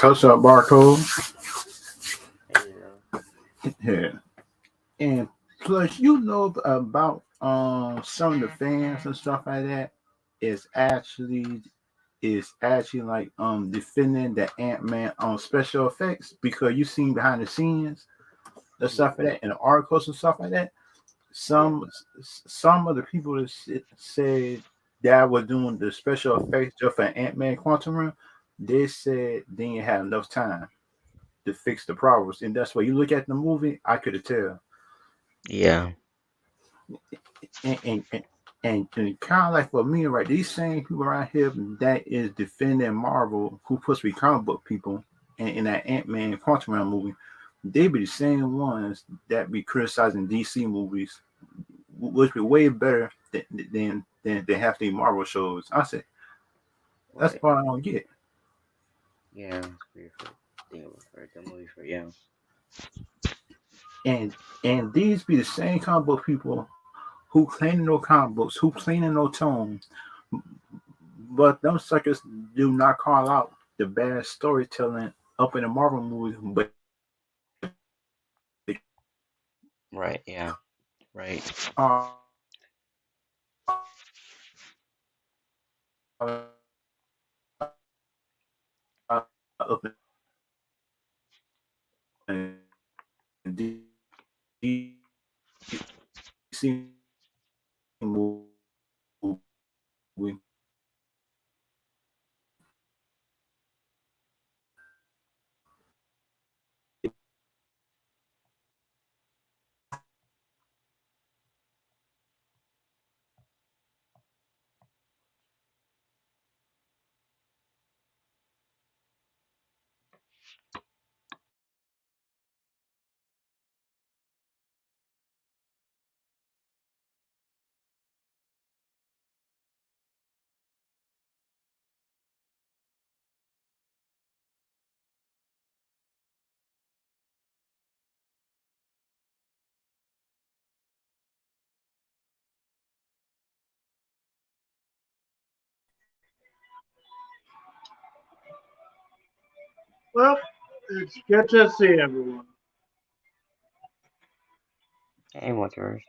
What's up, Barcode? Hey, Yeah. And plus, you know about some of the fans and stuff like that is actually like defending the Ant Man on special effects because you seen behind the scenes and stuff like yeah, that and the articles and stuff like that. yeah, Some of the people that said that were doing the special effects just for Ant Man Quantum Realm, they said they didn't have enough time to fix the problems, and that's why you look at the movie. I could tell, yeah, and and kind of like for me, right? These same people around here that is defending Marvel, who puts to be comic book people, and in that Ant Man Quantum Realm movie, they be the same ones that be criticizing DC movies, which be way better than half the Marvel shows. I said that's right. what I don't get. Yeah, it's pretty for thing for the movie for yeah. And these be the same comic book people who claim no comic books, who claim no tone, but them suckers do not call out the bad storytelling up in the Marvel movies, but Right, yeah, right. up in DC movie. Well, it's good to see everyone. Hey, what's yours?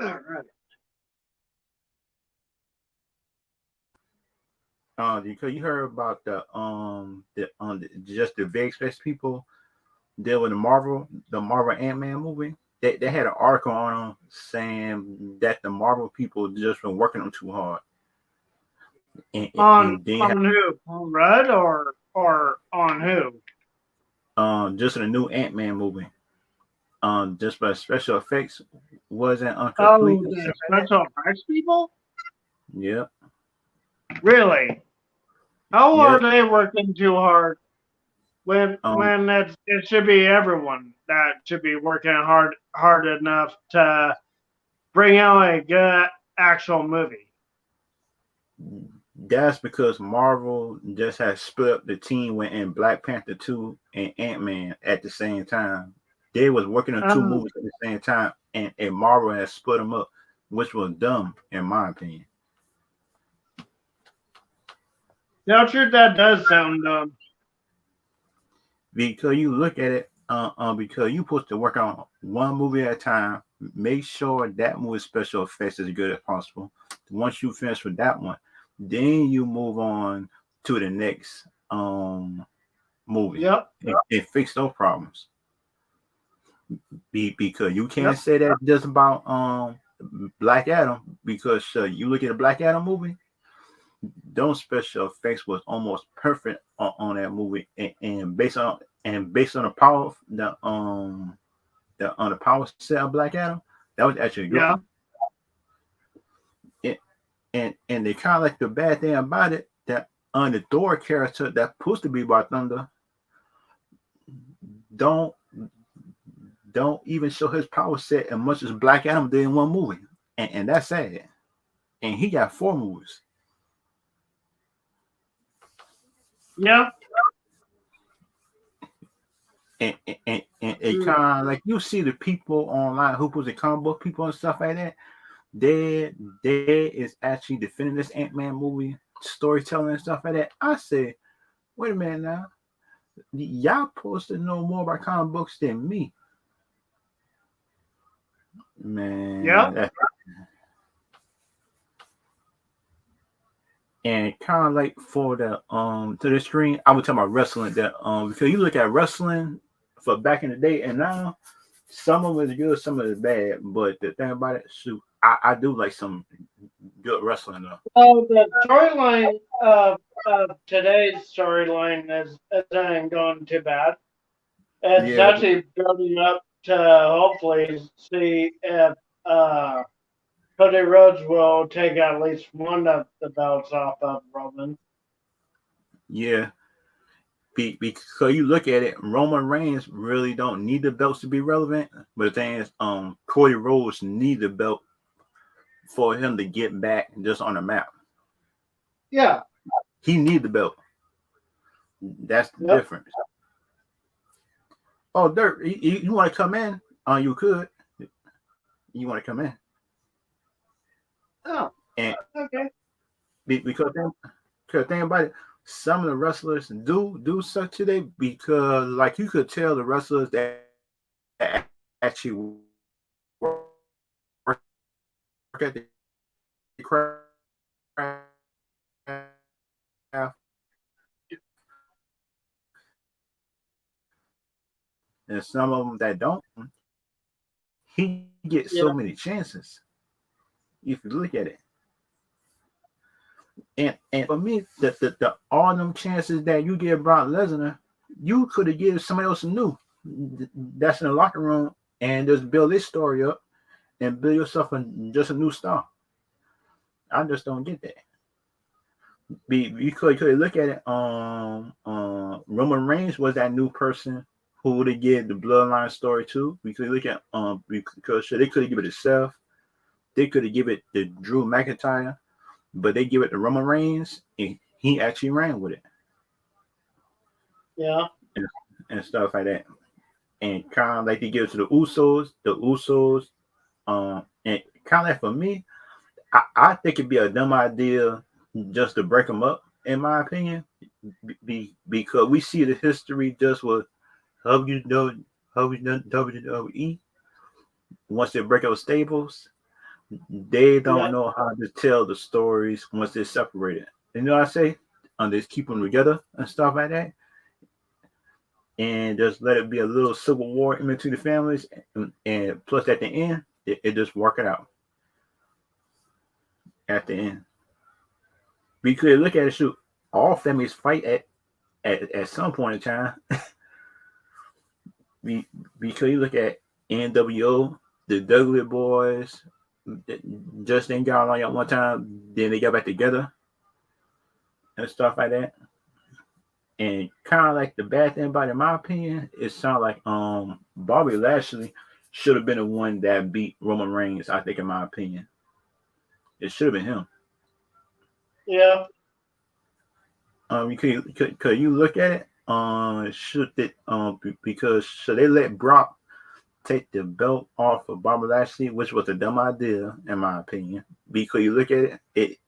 All right. Because you heard about just the very special people deal with the Marvel Ant Man movie. They had an article on them saying that the Marvel people just been working them too hard, On and they have on who? On Red or on who? just in a new Ant Man movie. Just by special effects wasn't incomplete Oh, and the stuff like that. special effects people? Yep, Really? How are yep. they working too hard when Um, it should be everyone that should be working hard enough to bring out a good actual movie? that's because Marvel just has split up the team when in Black Panther 2 and Ant Man at the same time. They was working on two Um, movies at the same time, and Marvel has split them up, which was dumb in my opinion. now, sure, that does sound Because you look at it, because you supposed to work on one movie at a time. Make sure that movie special effects is as good as possible. Once you finish with that one, then you move on to the next movie Yep, and fix those problems. Because you yep. can't say that just about Black Adam because you look at a Black Adam movie, those special effects was almost perfect on that movie, and based on the power the on the power set of Black Adam, that was actually a good Yeah. one. It, and they kind of like the bad thing about it that on the Thor character that supposed to be by Thunder, don't don't even show his power set as much as Black Adam did in one movie, and that's sad. And he got 4 movies. Yeah. And it kind of like you see the people online who was the comic book people and stuff like that. They is actually defending this Ant-Man movie storytelling and stuff like that. I say, wait a minute now, y'all supposed to know more about comic books than me, man. Yeah. And kind of like for the to the screen, I would talk about wrestling that because you look at wrestling for back in the day and now, some of it is good, some of it is bad. But the thing about it, shoot, I do like some good wrestling though. Well, the storyline of today's storyline isn't going too bad. It's Yeah, actually building up to hopefully see if Cody Rhodes will take at least one of the belts off of Roman. yeah. Because you look at it, Roman Reigns really don't need the belts to be relevant. But the thing is, Cody Rhodes need the belt for him to get back just on the map. Yeah. He need the belt. That's the Yep. difference. Oh, Dirk, you want to come in? You could. You want to come in? Oh. And Okay. because think about it, some of the wrestlers do suck today because, like, you could tell the wrestlers that actually work at the craft, and some of them that don't. He gets so Yeah. many chances if you look at it. And for me, the all them chances that you give Brock Lesnar, you could have given somebody else new that's in the locker room and just build this story up and build yourself just a new star. I just don't get that. You could look at it. Roman Reigns was that new person who would have give the bloodline story to. We could look at because they could have given it to Seth. They could have given it to Drew McIntyre, but they give it to Roman Reigns, and he actually ran with it. Yeah. And stuff like that. And kind of like they give it to the Usos. And kind of like for me, I think it'd be a dumb idea just to break them up, in my opinion, because we see the history just with WWE. Once they break up stables, they don't Yeah. know how to tell the stories once they're separated. You know what I say? And they keep them together and stuff like that. And just let it be a little civil war in between the families. And plus, at the end, it just work it out at the end. Because look at it, shoot, all families fight at some point in time. Because you look at NWO, the Dudley Boys, just didn't get along at one time, then they got back together and stuff like that. And kind of like the bad thing about it, in my opinion, it sounds like Bobby Lashley should have been the one that beat Roman Reigns. I think, in my opinion, it should have been him. Yeah. Could you look at it? Should it because should they let Brock take the belt off of Bobby Lashley, which was a dumb idea in my opinion. Because you look at it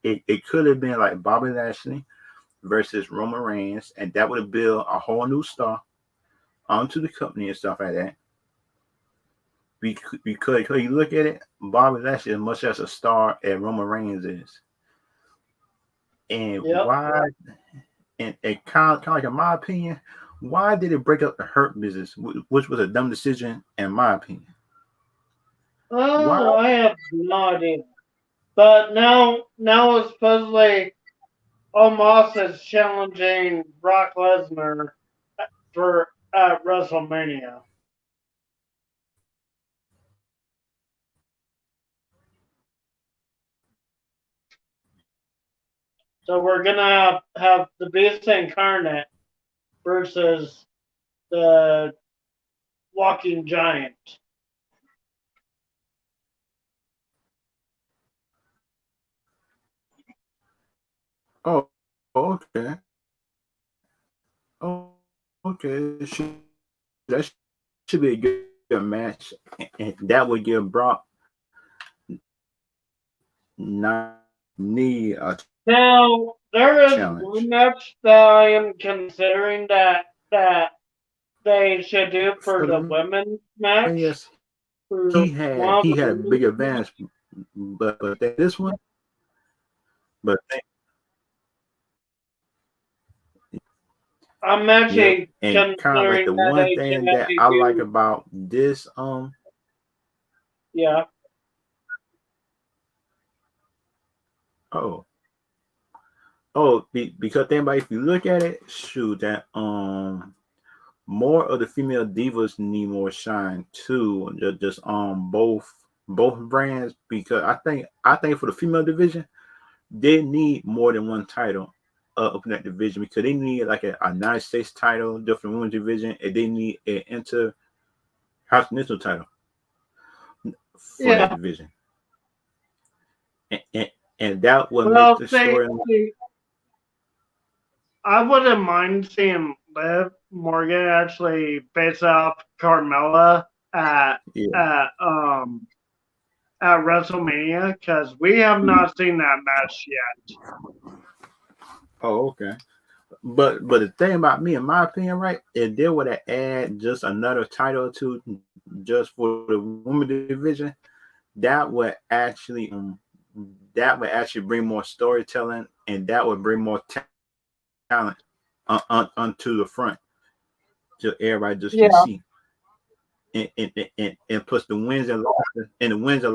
could have been like Bobby Lashley versus Roman Reigns, and that would have built a whole new star onto the company and stuff like that. Because you look at it, Bobby Lashley is much as a star as Roman Reigns is. And Yep. why? And kind of like, in my opinion, why did it break up the Hurt business, which was a dumb decision in my opinion? Why? Oh, I have no idea. But now it's supposedly Omos is challenging Brock Lesnar for at WrestleMania. So we're gonna have the Beast Incarnate versus the walking giant. Oh, okay. Oh, okay. That should be a good match, and that would give Brock not need a Now there is challenge. one match that I am considering that they should do for For the the women's match. yes, For one of he the had a big women's match. advantage, but this one, but I'm yep, actually and kind of like considering the that one they should thing that actually I like do. about this Yeah. oh because then if you look at it, shoot that more of the female divas need more shine too. Just both brands, because I think for the female division they need more than one title up in that division, because they need like a United States title, different women's division, and they need an intercontinental title for that Yeah. division, and, and, and that would make Well, the story. I wouldn't mind seeing Liv Morgan actually face off Carmella Yeah. at at WrestleMania because we have not seen that match yet. Oh, okay. But the thing about me, in my opinion, right, if they would have add just another title to just for the women division, that would actually bring more storytelling, and that would bring more talent onto the front, so everybody just can Yeah. see. And plus the wins and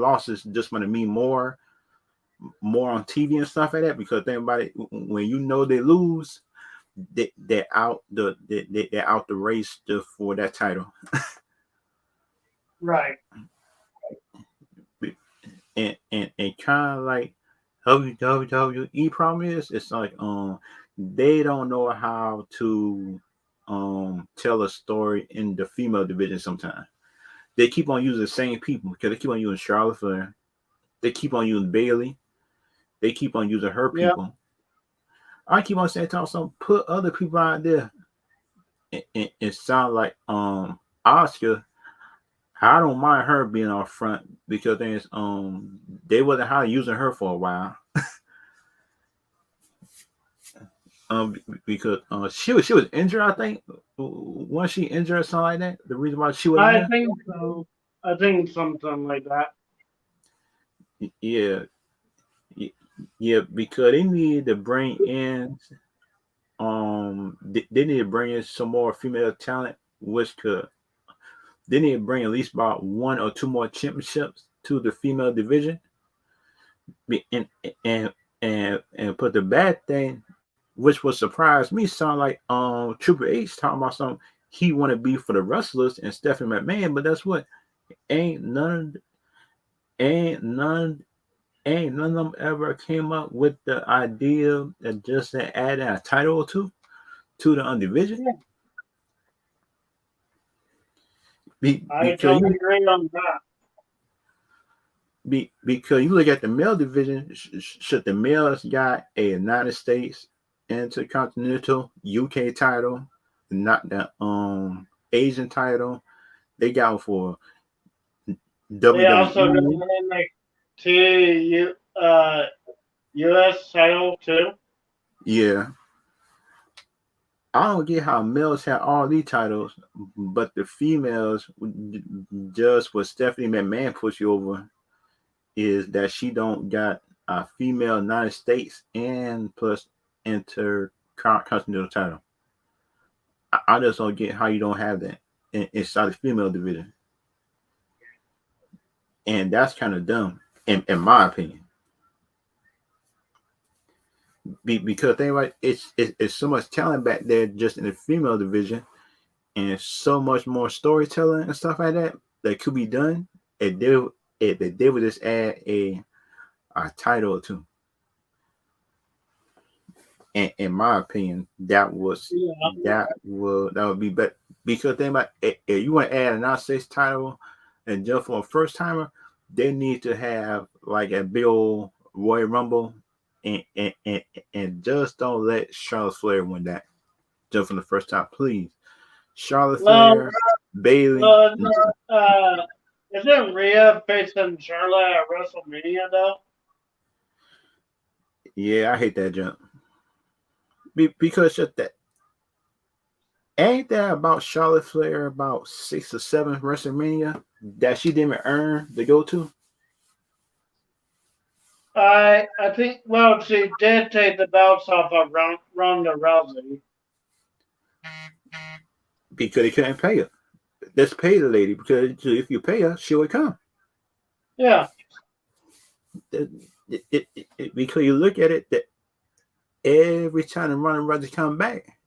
losses just want to mean more on TV and stuff like that, because think about it, when you know they lose, they're out the race just for that title. Right. And kind of like WWE problem is, it's like they don't know how to tell a story in the female division. Sometimes they keep on using the same people, because they keep on using Charlotte Flair, they keep on using Bailey, they keep on using her Yeah. people. I keep on saying to myself, put other people out there, and it sound like Oscar. I don't mind her being out front, because there's they wasn't how using her for a while. Because she was injured, I think. Once she injured or something like that, the reason why she wasn't I there. think so. I think something like that. Yeah, yeah, because they need to bring in they need to bring in some more female talent, which could they need to bring at least about one or two more championships to the female division. And and put the bad thing, which would surprise me, sound like Triple H talking about something he want to be for the wrestlers and Stephanie McMahon, but that's what ain't none ain't none ain't none of them ever came up with the idea of just adding a title or two to the division. Yeah. I Because totally agree on that. because you look at the male division, should the males got a United States Intercontinental UK title, not the Asian title. They got for They also got WWE. like two U.S. title too. Yeah, I don't get how males have all these titles, but the females, just what Stephanie McMahon puts you over, is that she don't got a female United States and plus intercontinental title. I just don't get how you don't have that inside the female division, and that's kind of dumb, in my opinion. Because think about it's so much talent back there just in the female division, and so much more storytelling and stuff like that that could be done. If they would just add a title or two. And in my opinion, Yeah. that would be better. because think about if you want to add a non-state title and just for a first timer, they need to have like a big old Royal Rumble, and just don't let Charlotte Flair win that just for the first time, please. Charlotte Well, Flair, Bailey. well, isn't Rhea facing Charlotte at WrestleMania though? Yeah, I hate that jump. Because just that ain't that about Charlotte Flair about 6 or 7 WrestleMania that she didn't earn to go to? I think she did take the belts off of Ronda Rousey. Because they couldn't pay her. Let's pay the lady, because if you pay her, she would come. Yeah. Because you look at it, that every time the Ronda Rousey come back,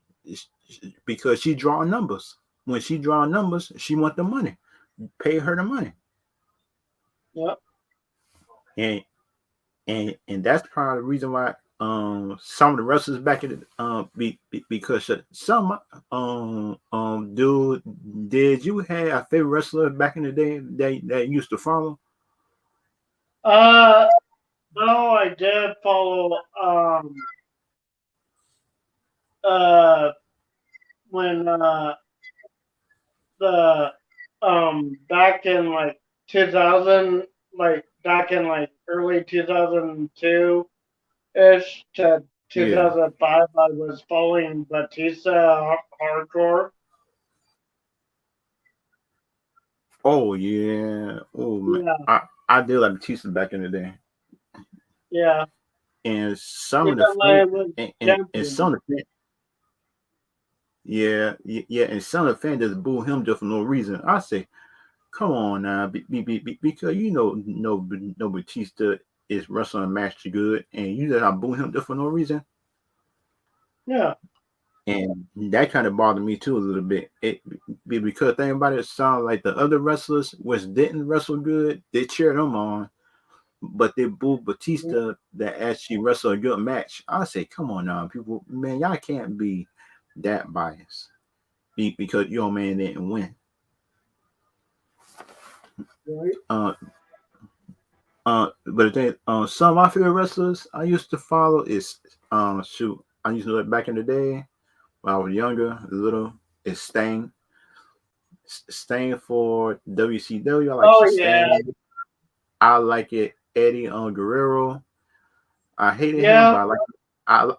because she draw numbers. When she draw numbers, she want the money. Pay her the money. Yep. And that's part of the reason why some of the wrestlers back in the because some dude, did you have a favorite wrestler back in the day that used to follow? No, I did follow when the back in like 2000, like back in like early 2002 ish to 2005, I was following Batista hardcore. Oh yeah. Oh man. Yeah. I did like Batista back in the day. Yeah. And some Even of the and some of the and some of the fans just boo him just for no reason. I say, come on now, because no Batista is wrestling match good, and you just boo him just for no reason. Yeah. And that kind of bothered me too a little bit. Because think about it, sound like the other wrestlers which didn't wrestle good, they cheered them on, but they booed Batista that actually wrestled a good match. I say, come on now, people, man, y'all can't be that biased because your man didn't win. Right. But the thing, some of my favorite wrestlers I used to follow is I used to look back in the day when I was younger, little, is Sting. Sting for WCW. I like Sting. Yeah. I like it. Eddie Guerrero. I hated him, but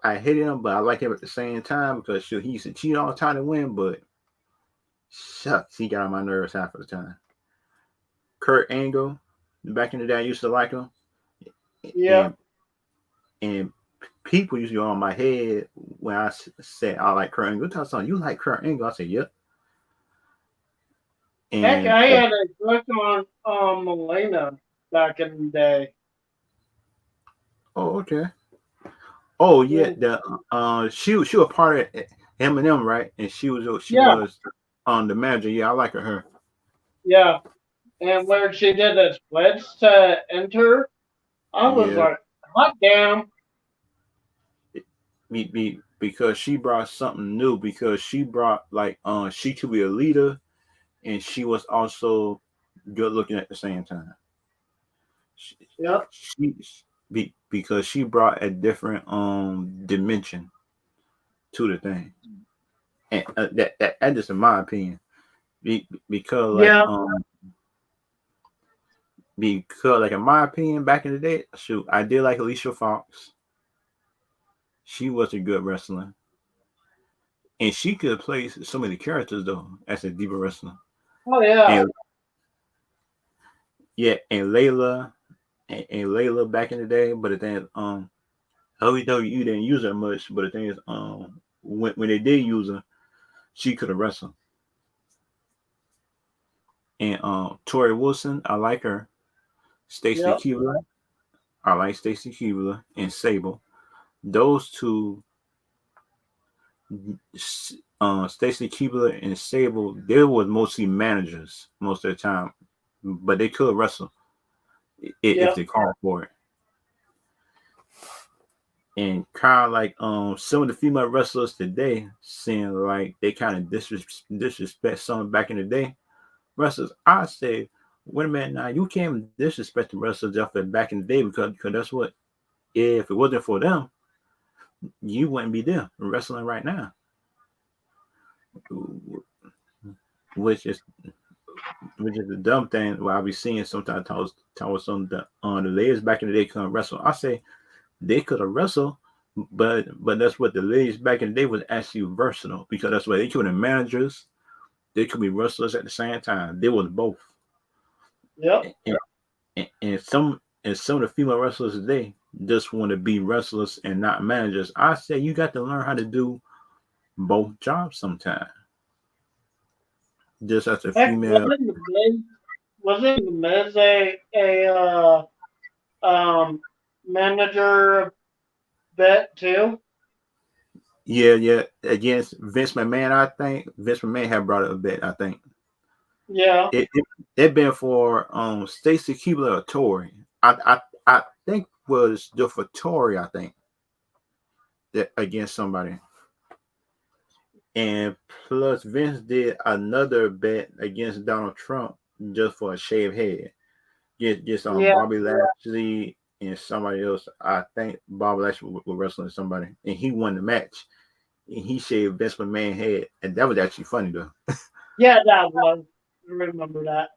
I hated him, but I like him at the same time because he used to cheat all the time to win. But shucks, he got on my nerves half of the time. Kurt Angle. Back in the day, I used to like him. Yeah. And people used to go on my head when I said I like Kurt Angle. Tell someone, you like Kurt Angle? I said, yep. And heck, I had a crush on Melina back in the day. Oh, okay. Oh yeah, she was part of Eminem, right? And she was on the manager. Yeah, I like her. Yeah. And where she did a split to enter, I was like, hot damn. Because she brought something new, because she brought like she could be a leader and she was also good looking at the same time. Because she brought a different dimension to the thing. And that just in my opinion. Because in my opinion, back in the day, I did like Alicia Fox. She was a good wrestler. And she could play so many characters though as a diva wrestler. Oh yeah. And Layla back in the day, but the thing is, WWE didn't use her much, but the thing is, when they did use her, she could have wrestled. And Tori Wilson, I like her. Stacy Keibler, I like Stacy Keibler, and Sable. Those two, Stacy Keibler and Sable, they were mostly managers most of the time, but they could wrestle if they called for it. and kind of like some of the female wrestlers today seem like they kind of disrespect some back in the day wrestlers. I say, wait a minute now, you can't disrespect the wrestlers just back in the day because that's what, if it wasn't for them, you wouldn't be there wrestling right now, which is a dumb thing. What I be seeing sometimes towards some of the ladies back in the day couldn't wrestle. I say they could have wrestled, but that's what the ladies back in the day was actually versatile because that's why they could be managers, they could be wrestlers at the same time. They was both. Yep. And some of the female wrestlers today just want to be wrestlers and not managers. I say you got to learn how to do both jobs sometime. Just as a Heck, female. wasn't the Miz manager bet too? Yeah. Against Vince McMahon, I think Vince McMahon had brought it a bit. I think Yeah. it been for Stacy Keibler or Tori. I think was the for Tori. I think that against somebody. And plus, Vince did another bet against Donald Trump just for a shaved head. Just on Yeah. Bobby Lashley and somebody else. I think Bobby Lashley was wrestling somebody, and he won the match. And he shaved Vince McMahon's head, and that was actually funny though. Yeah, that was. I remember that.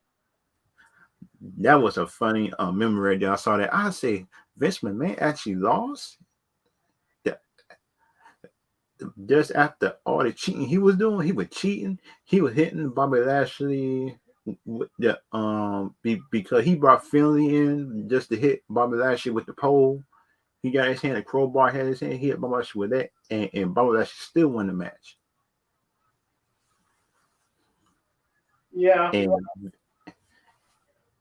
That was a funny memory that I saw that. I say Vince McMahon actually lost. Just after all the cheating he was doing, he was cheating. He was hitting Bobby Lashley with the because he brought Finley in just to hit Bobby Lashley with the pole. He got his hand a crowbar, had his hand, he hit Bobby Lashley with that, and Bobby Lashley still won the match. Yeah.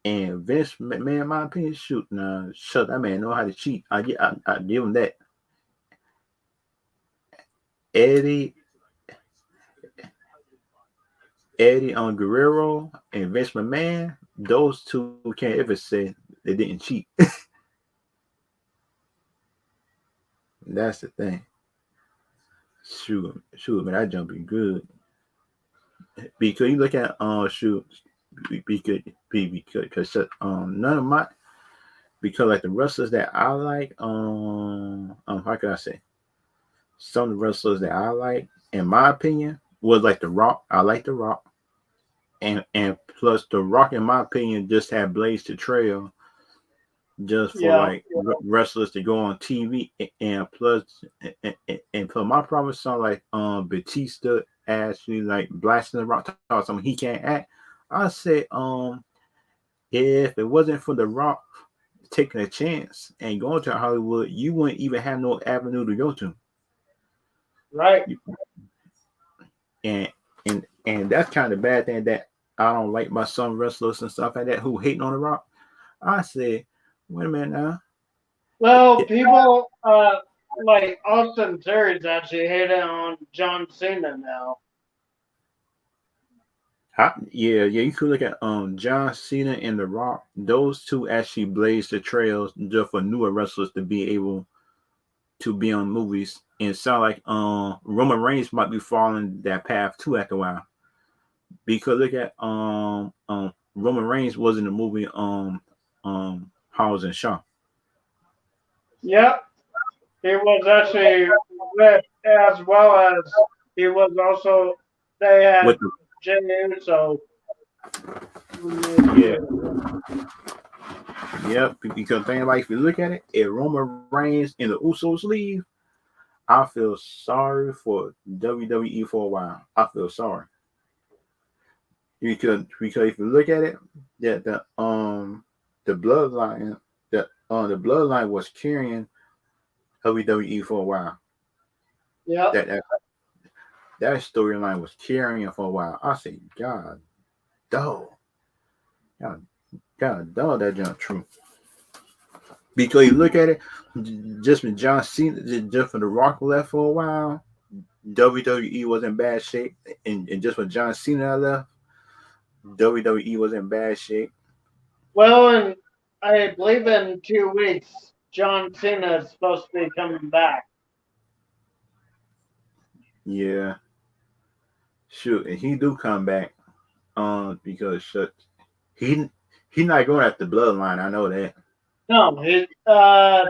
And Vince McMahon, in my opinion, shoot, nah, shut that man know how to cheat. I give him that. Eddie on Guerrero and Vince McMahon, those two can't ever say they didn't cheat. That's the thing. Shoot, man, that jumping good. Because you look at because none of my because like the wrestlers that I like, how can I say? Some of the wrestlers that I like, in my opinion, was like The Rock. I like The Rock. And plus The Rock, in my opinion, just had blazed the trail just for like wrestlers to go on TV. And plus my problem with something like Batista actually like blasting The Rock, something he can't act. I say if it wasn't for The Rock taking a chance and going to Hollywood, you wouldn't even have no avenue to go to. Right. And that's kind of bad thing that I don't like my some wrestlers and stuff like that who hating on The Rock. I say, wait a minute now. Well, people like Austin Theory's actually hating on John Cena now. Yeah, you could look at John Cena and The Rock. Those two actually blazed the trails just for newer wrestlers to be able to be on movies. And it sound like Roman Reigns might be following that path too after a while. Because look at Roman Reigns was in the movie Hobbs and Shaw. Yep. He was actually with, as well as he was also, they had With the, Jey Uso. yeah, because thing like if you look at it, if Roman Reigns and the Usos leave, I feel sorry for WWE for a while. I feel sorry. Because if you look at it, that the bloodline the bloodline was carrying WWE for a while. Yeah. That storyline was carrying for a while. I say, God, dog, that junk true. Because you look at it, just when John Cena, just when The Rock left for a while, WWE was in bad shape, and just when John Cena left, WWE was in bad shape. Well, and I believe in 2 weeks, John Cena is supposed to be coming back. Yeah, shoot, and he do come back. Because he he not going at the bloodline. I know that. No,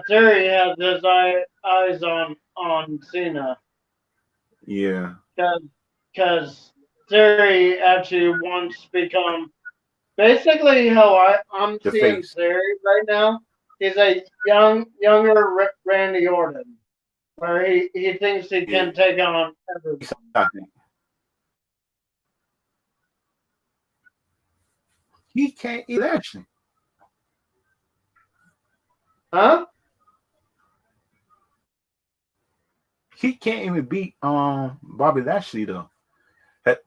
Theory has his eyes on Cena Yeah, because Theory actually wants to become basically how I'm the seeing face. Theory right now. He's a younger Randy Orton, where he thinks he Yeah, can take on everyone. I think he can't eat Lashley. Huh? He can't even beat Bobby Lashley though. Like,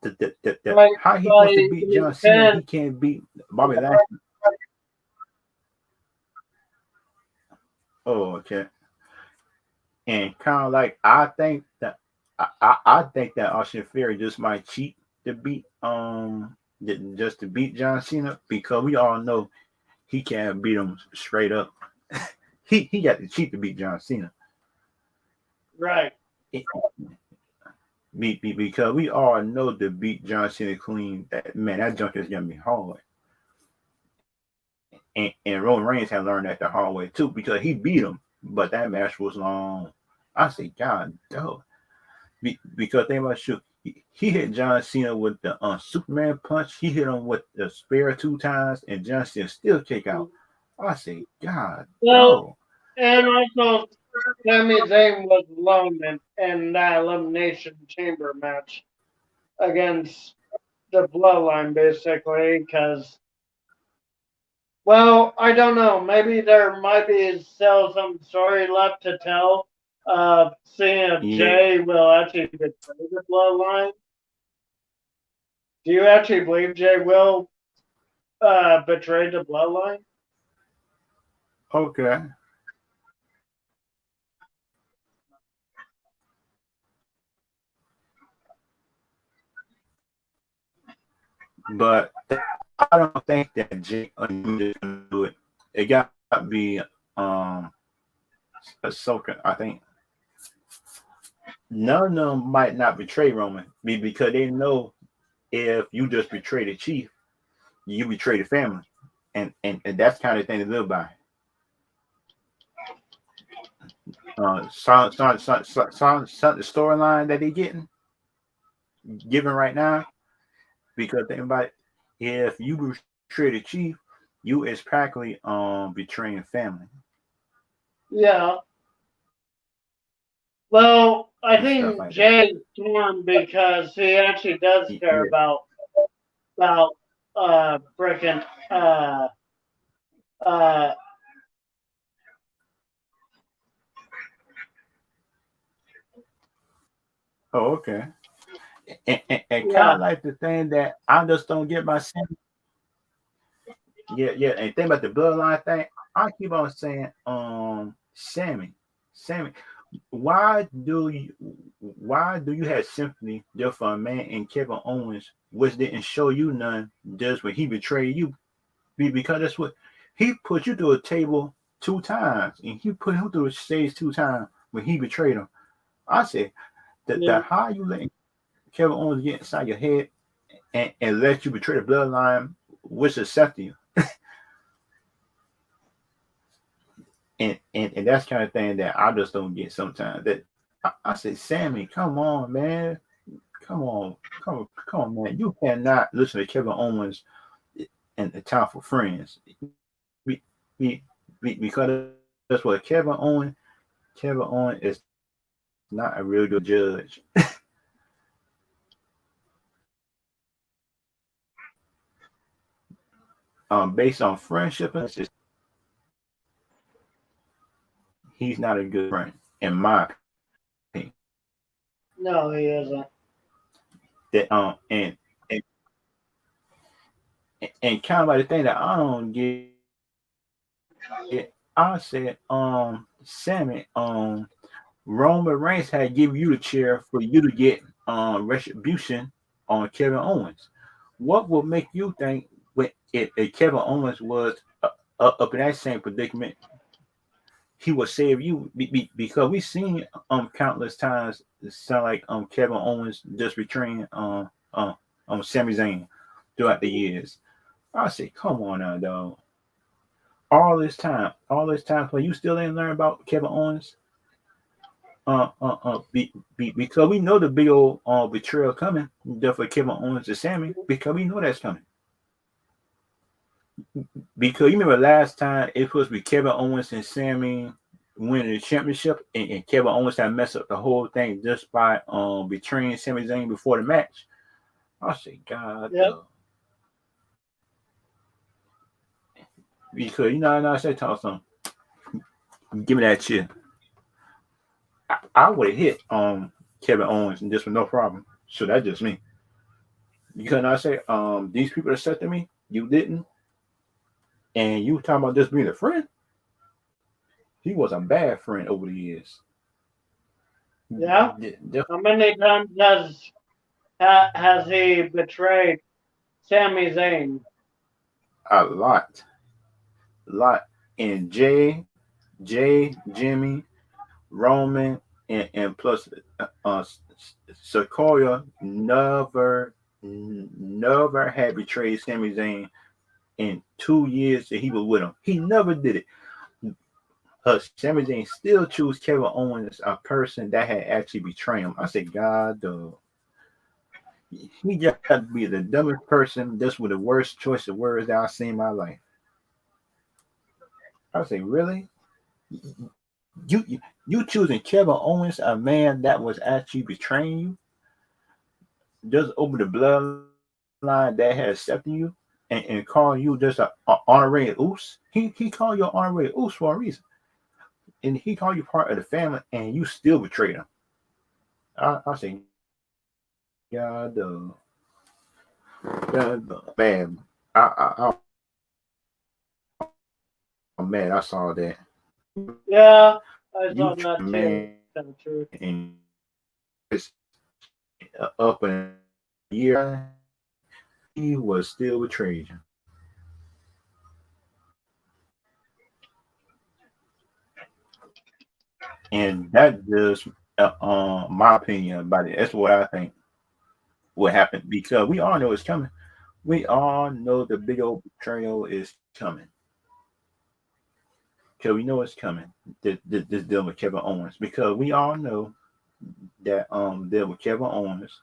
How he like supposed to beat he John Cena? can. He can't beat Bobby Lashley. Oh, okay. And kind of like I think that Austin Theory just might cheat to beat just to beat John Cena because we all know he can't beat him straight up. He got to cheat to beat John Cena. Right. Because we all know to beat John Cena clean, that man, that junk is gonna be hard. And Roman Reigns had learned that the hard way too because he beat him, but that match was long. I say, God, no, because they must shoot. He hit John Cena with the Superman punch. He hit him with the spear 2 times, and John Cena still kick out. I say, God, Well, no. and also Sami Zayn was alone in that Elimination Chamber match against the Bloodline, basically, because, well, I don't know. Maybe there might be still some story left to tell. Seeing if Yeah, Jay will actually betray the Bloodline. Do you actually believe Jay will betray the Bloodline? okay, but I don't think that Jake is gonna do it. It got to be Ahsoka. I think none of them might not betray Roman because they know if you just betray the chief, you betray the family, and that's kind of thing to live by. The storyline that they're getting given right now because think about it, if you betray the chief, you is practically betraying family Yeah. Well, I and stuff think like that. Jay's torn because he actually does care Yeah. about frickin' uh Oh, okay. And kind yeah, of like the thing that I just don't get my sense. Yeah, yeah. And think about the bloodline thing. I keep on saying, Sammy, why do you have sympathy just for a man in Kevin Owens, which didn't show you none just when he betrayed you? Because that's what he put you through a table 2 times, and he put him through a stage 2 times when he betrayed him. I said that yeah, the how you let Kevin Owens get inside your head and let you betray the bloodline, which accepting you. And that's kind of thing that I just don't get sometimes. That I say, Sammy, come on, man, come on, man. You cannot listen to Kevin Owens and the time for friends. Be, because that's what Kevin Owens is not a real good judge. Based on friendship, he's not a good friend, in my opinion. no, he isn't. That and and kind of like the thing that I don't get, I said, Sammy, Roman Reigns had given you the chair for you to get retribution on Kevin Owens. What would make you think when if Kevin Owens was up in that same predicament, he will save you because we've seen countless times it sound like Kevin Owens just betraying Sami Zayn throughout the years. I say, come on now, dog. All this time, but you still didn't learn about Kevin Owens. Because we know the big old betrayal coming, for Kevin Owens to Sammy, because we know that's coming. Because you remember last time it was supposed to be Kevin Owens and Sammy winning the championship, and Kevin Owens had messed up the whole thing just by betraying Sami Zayn before the match. I say, God, Yep. Because I said, talk something. Give me that chair. I would have hit Kevin Owens and just with no problem. So that's just me. Because I say, these people that said to me, you didn't, and you talking about just being a friend. He was a bad friend over the years. Yeah. How many times has he betrayed Sami Zayn? A lot. And Jimmy, Roman, and plus Sequoia never had betrayed Sami Zayn in 2 years that he was with him. He never did it. Sami Zayn still choose Kevin Owens, a person that had actually betrayed him. I said, God, he got to be the dumbest person. This was the worst choice of words that I've seen in my life. I say, really? You choosing Kevin Owens, a man that was actually betraying you, just over the bloodline that had accepted you, and call you just a honorary oos? He called you an honorary oos for a reason. And he called you part of the family, and you still betrayed him. I say, God, man, I'm mad. I saw that. Yeah, I saw You that man, too. and it's up in a year, he was still betrayed you. And that just my opinion about it. That's what I think what happened because we all know it's coming. We all know the big old betrayal is coming. Because we know it's coming. This deal with Kevin Owens. Because we all know that deal with Kevin Owens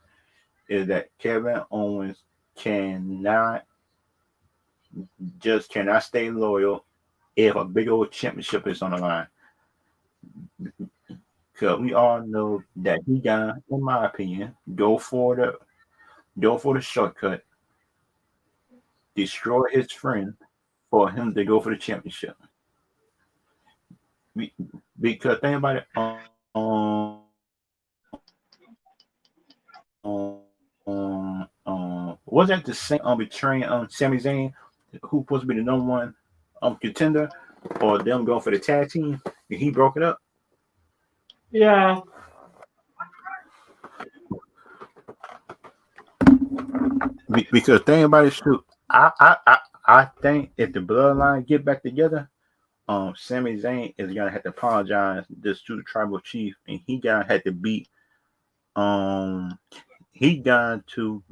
is that Kevin Owens cannot cannot stay loyal if a big old championship is on the line. Because we all know that he got, in my opinion, go for the shortcut, destroy his friend for him to go for the championship. Because think about it, was that the same betraying Sami Zayn, who supposed to be the number one contender, or them going for the tag team, and he broke it up? Yeah. Because think about it too. I think if the bloodline get back together, Sami Zayn is gonna have to apologize just to the tribal chief, and he gonna have to beat um he got to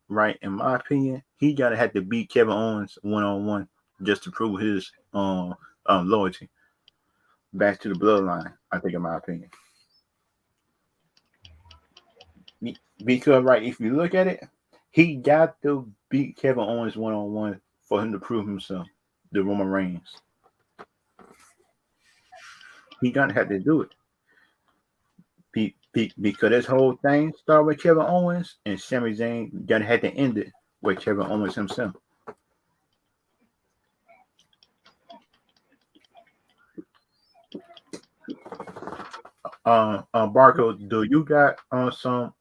right in my opinion, he gotta have to beat Kevin Owens 1-on-1 just to prove his loyalty back to the bloodline. I think, in my opinion, because right, if you look at it, he got to beat Kevin Owens 1-on-1 for him to prove himself, the Roman Reigns. He gonna have to do it. Because this whole thing started with Kevin Owens, and Sami Zayn gonna have to end it with Kevin Owens himself. Barco, do you got some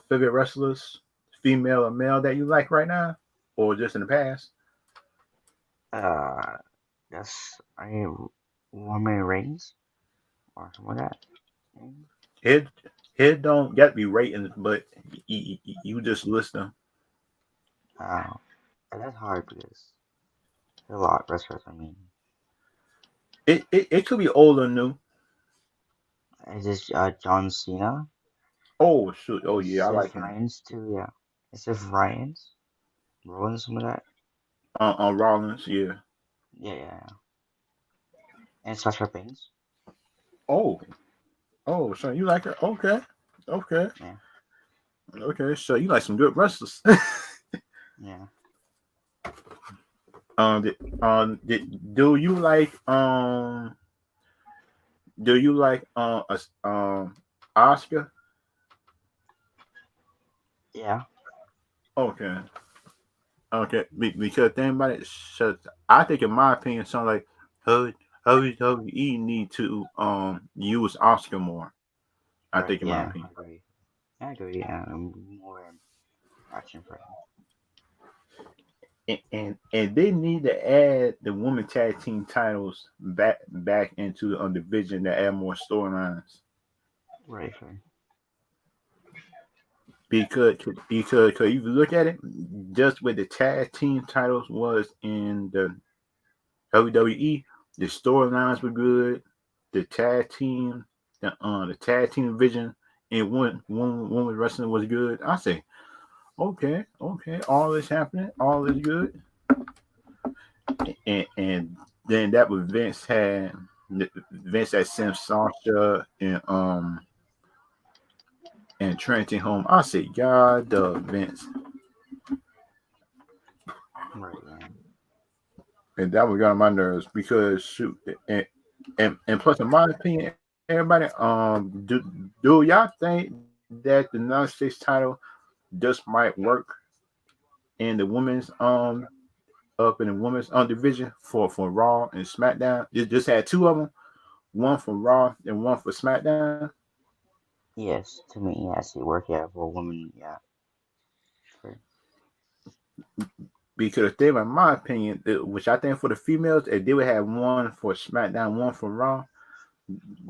favorite wrestlers, female or male, that you like right now, or just in the past? Uh, yes, I am Roman Reigns or something like that. Mm. It it don't got to be ratings, but you just list them. And that's hard because there's a lot of wrestlers. I mean, It could be old or new. Is this John Cena? Oh shoot! Oh Is yeah, I this like him. Ryan's too? Yeah. Is this Ryan's? Rollins, some of that? On Rollins, yeah. Yeah, yeah, yeah. And Sasha Banks? Oh, oh, so you like it? Okay, okay, Yeah, okay. So you like some good wrestlers. yeah. Do you like do you like Oscar? Yeah, Okay, okay. Because think about it, I think in my opinion, something like WWE need to use Oscar more. I think right, in my yeah, opinion. I agree. I agree, yeah. I'm more watching for him. And they need to add the women tag team titles back into the division to add more storylines Right, right. because if you look at it, just where the tag team titles was in the WWE, the storylines were good. The tag team, the tag team division and one wrestling was good. I say, okay, all is happening, all is good, and then that was Vince had sent Sasha and Trenton home. I said, God, Vince, Right, yeah. and that was got on my nerves because shoot, and plus, in my opinion, everybody, do y'all think that the United States title just might work in the women's up in the women's division for Raw and SmackDown? It just had two of them, one for Raw and one for SmackDown. Yes, to me, yes, it work, yeah, for a woman, yeah. Sure. Because they, in my opinion, which I think for the females, if they would have one for SmackDown, one for Raw,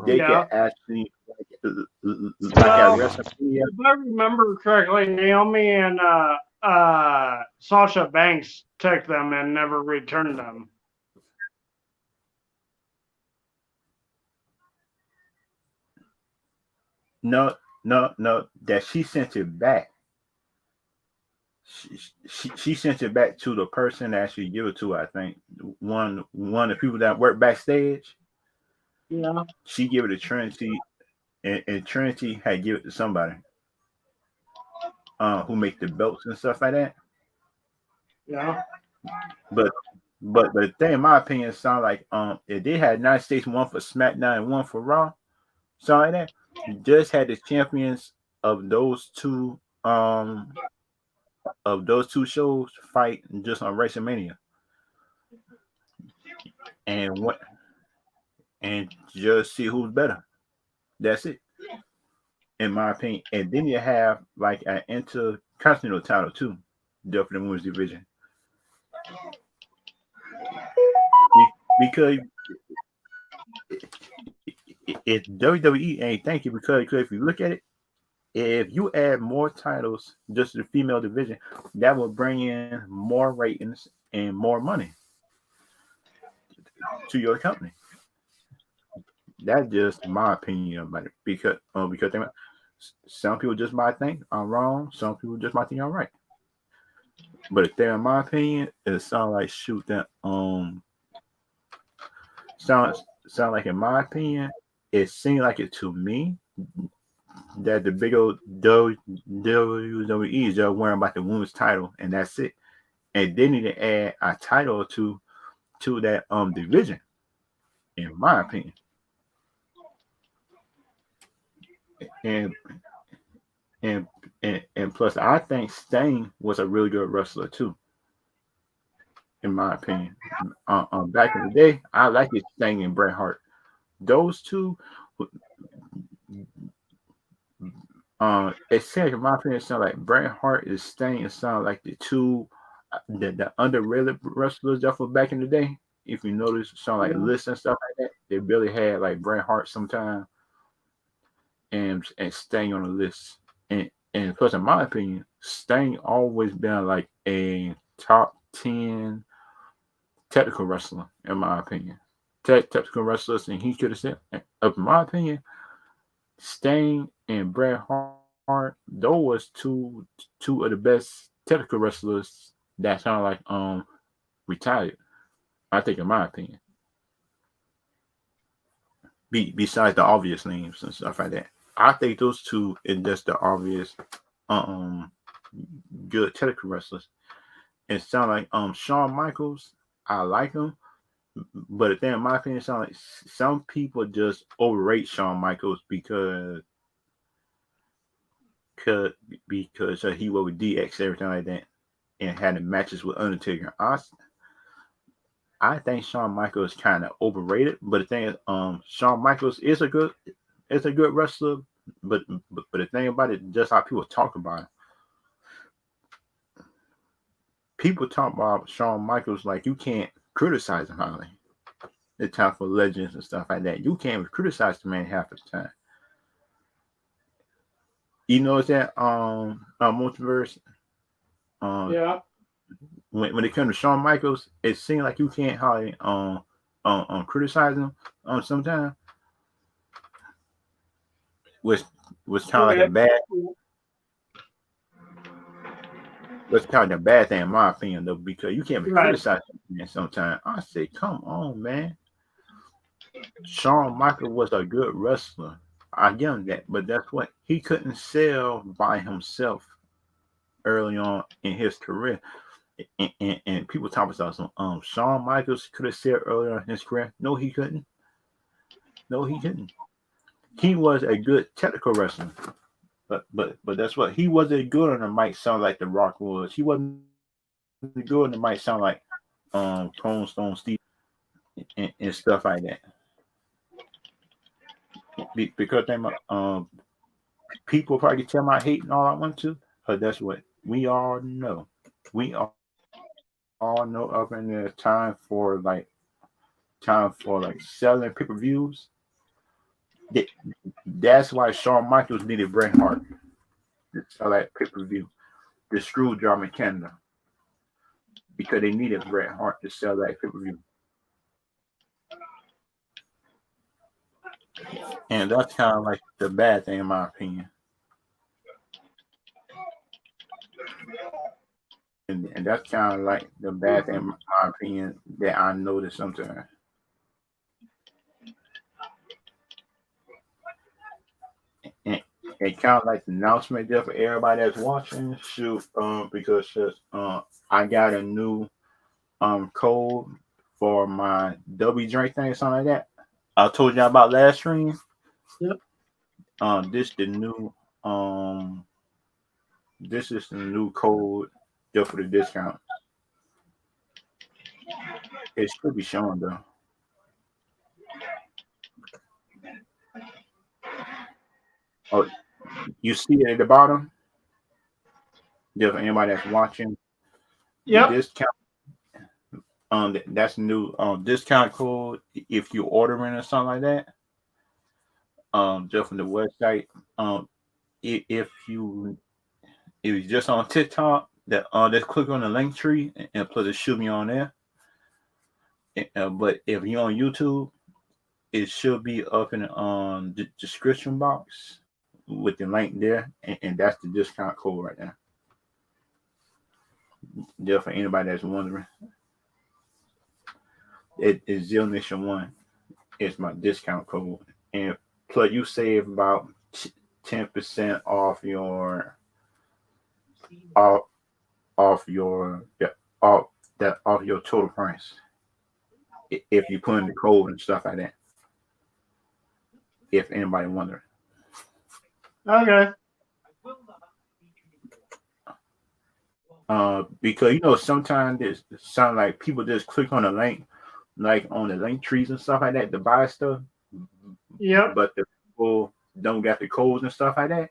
they Right. could Yeah. actually like at Well, WrestleMania. if I remember correctly, Naomi and Sasha Banks took them and never returned them. No, that she sent it back. She sent it back to the person that she give it to. I think one of the people that work backstage. Yeah. She gave it to Trinity, and Trinity had give it to somebody who make the belts and stuff like that. Yeah. But but the thing, in my opinion, sound like if they had United States one for SmackDown and one for Raw, something like that, you just had the champions of those two shows fight just on WrestleMania, and what and just see who's better. That's it, in my opinion. And then you have like an intercontinental title too, definitely women's division, because if WWE ain't thank you because if you look at it, if you add more titles just to the female division, that will bring in more ratings and more money to your company. That's just my opinion about it because some people just might think I'm wrong, some people just might think I'm right. But if they're in my opinion, it sounds like shoot that sound like in my opinion, it seemed like it to me that the big old WWE is just worrying about the women's title and that's it. And they need to add a title or two to that division, in my opinion. And and and plus, I think Sting was a really good wrestler too, in my opinion. Back in the day, I liked it Sting and Bret Hart. Those two, it said in my opinion, it sound like Bret Hart is Sting. It sound like the two the underrated wrestlers that were back in the day. If you notice, sound like Yeah. lists and stuff like that. They really had like Bret Hart sometime and Sting on the list. And plus, in my opinion, Sting always been like a top 10 technical wrestler, in my opinion. technical wrestlers, and he could have said, in my opinion, Sting and Bret Hart, those was two of the best technical wrestlers that sound like retired. I think, in my opinion, besides the obvious names and stuff like that, I think those two is just the obvious um good technical wrestlers. It sound like Shawn Michaels. I like him, but the thing, in my opinion, sound like some people just overrate Shawn Michaels because he was with DX, everything like that, and had the matches with Undertaker. I think Shawn Michaels kind of overrated, but the thing is, Shawn Michaels is a good wrestler, but the thing about it, just how people talk about him. People talk about Shawn Michaels like you can't criticize him highly. The time for legends and stuff like that. You can't criticize the man half the time. You know that multiverse. Yeah. When it comes to Shawn Michaels, it seems like you can't hardly criticize him sometimes, which was kind of like a Okay. bad was kind of a bad thing in my opinion though, because you can't be Right. criticizing him sometimes. I say, come on, man. Shawn Michaels was a good wrestler. I give him that, but that's what he couldn't sell by himself early on in his career. And people talk about some Shawn Michaels could have said earlier in his career. No, he couldn't. No, he couldn't. He was a good technical wrestler, but that's what he wasn't good on the mic. Sound like The Rock was. He wasn't good on the mic. Sound like Cone Stone Steve and stuff like that. Because they people probably tell my hate and all I want to, but that's what we all know. We all know up in the time for like selling pay-per-views. That's why Shawn Michaels needed Bret Hart to sell that pay-per-view. The Screwjob in Canada. Because they needed Bret Hart to sell that pay-per-view. And that's kind of like the bad thing in my opinion. And that's kind of like the bad thing in my opinion that I notice sometimes. And, and kind of like the announcement there for everybody that's watching. Shoot, because I got a new code for my dubby drink thing, something like that. I told you about last stream. Yep. This the new this is the new code just for the discount. It should be showing though. Oh, you see it at the bottom? Just for anybody that's watching, the Yep. discount that's new discount code if you're ordering or something like that. Just from the website. If you just on TikTok, that just click on the link tree and plus it should be on there. But if you're on YouTube, it should be up in the description box with the link there, and that's the discount code right there. Just for anybody that's wondering, it is Zero Nation One. It's my discount code, and plus you save about 10% off off your yeah, off your total price if you put in the code and stuff like that. If anybody wondering. Okay. Because sometimes it sound like people just click on the link, like on the link trees and stuff like that to buy stuff, Yep. but the people don't get the codes and stuff like that.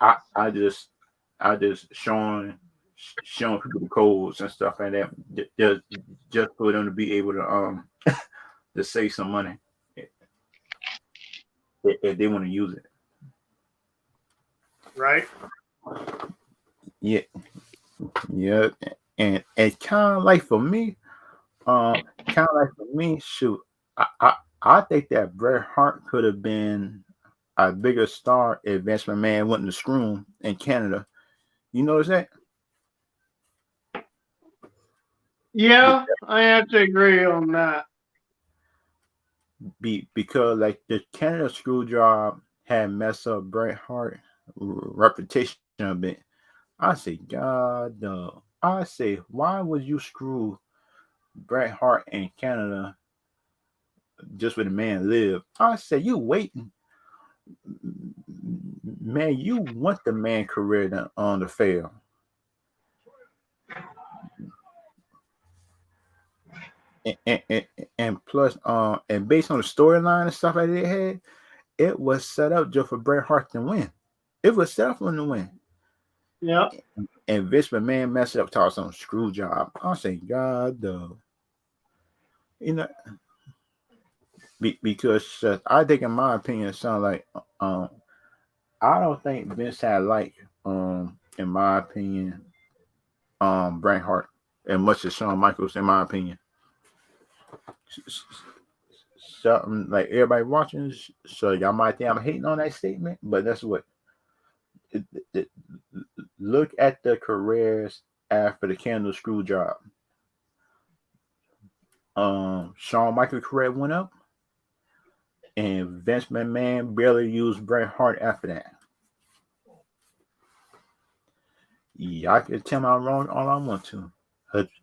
I just showing people the codes and stuff like that, just for them to be able to save some money if they want to use it. Right. Yeah, yeah, and kind of like for me, kind of like for me, shoot, I think that Bret Hart could have been a bigger star if Vince McMahon went to screw him in Canada. You notice that? Yeah, I have to agree on that. Because like the Canada screw job had messed up Bret Hart reputation a bit. I say, God, no. I say, why would you screw Bret Hart in Canada just where the man live? I say, you waiting, man. You want the man career on the fail. And plus, and based on the storyline and stuff that they had, it was set up just for Bret Hart to win. It was set up for him to win. Yep. And Vince McMahon messed up, tossed on screw job. I say, God, though, you know, because I think, in my opinion, it sounds like, I don't think Vince had in my opinion, Bret Hart as much as Shawn Michaels, in my opinion. Something like everybody watching, so y'all might think I'm hating on that statement, but that's what. Look at the careers after the candle screw job. Shawn Michaels' career went up, and Vince McMahon barely used Bret Hart after that. Yeah, I can tell me I'm wrong all I want to.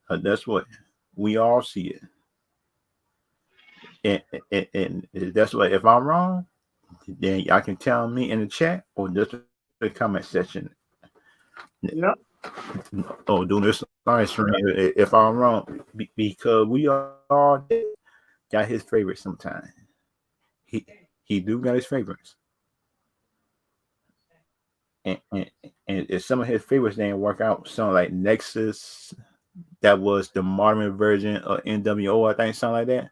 That's what we all see it. And that's what, if I'm wrong, then y'all can tell me in the chat or just the comment section. Yep. Oh, doing this live stream if I'm wrong, because we all got his favorites sometimes. He do got his favorites. And if some of his favorites didn't work out, something like Nexus, that was the modern version of NWO, I think, something like that,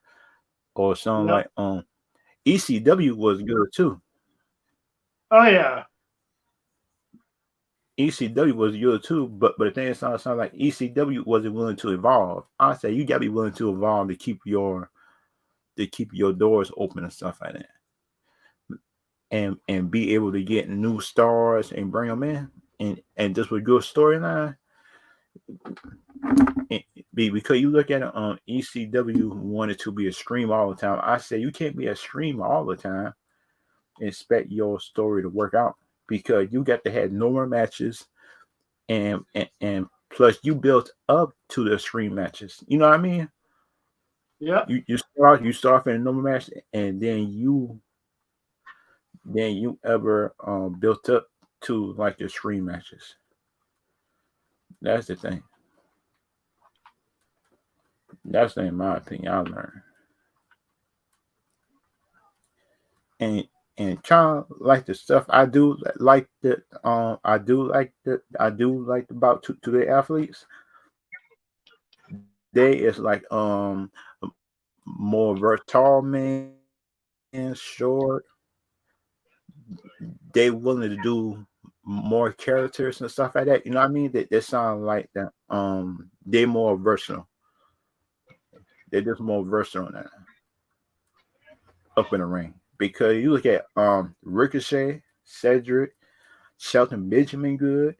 or something Yep. like ECW was good too. Oh yeah. ECW was good too, but the thing is, sounds like ECW wasn't willing to evolve. I say you gotta be willing to evolve to keep your doors open and stuff like that. And be able to get new stars and bring them in, and just with good storyline. Because you look at it on ECW wanted to be a stream all the time. I say you can't be a stream all the time and expect your story to work out, because you got to have normal matches and plus you built up to the stream matches. You know what I mean? Yep. You start off in a normal match, and then you ever built up to like the stream matches. That's the thing. That's in my opinion. I learned. And kind of like the stuff I do like about to the athletes. They is like more versatile man, short. They willing to do more characters and stuff like that. You know what I mean? They sound like that. They more versatile. They're just more versatile on that up in the ring. Because you look at Ricochet, Cedric, Shelton Benjamin, good.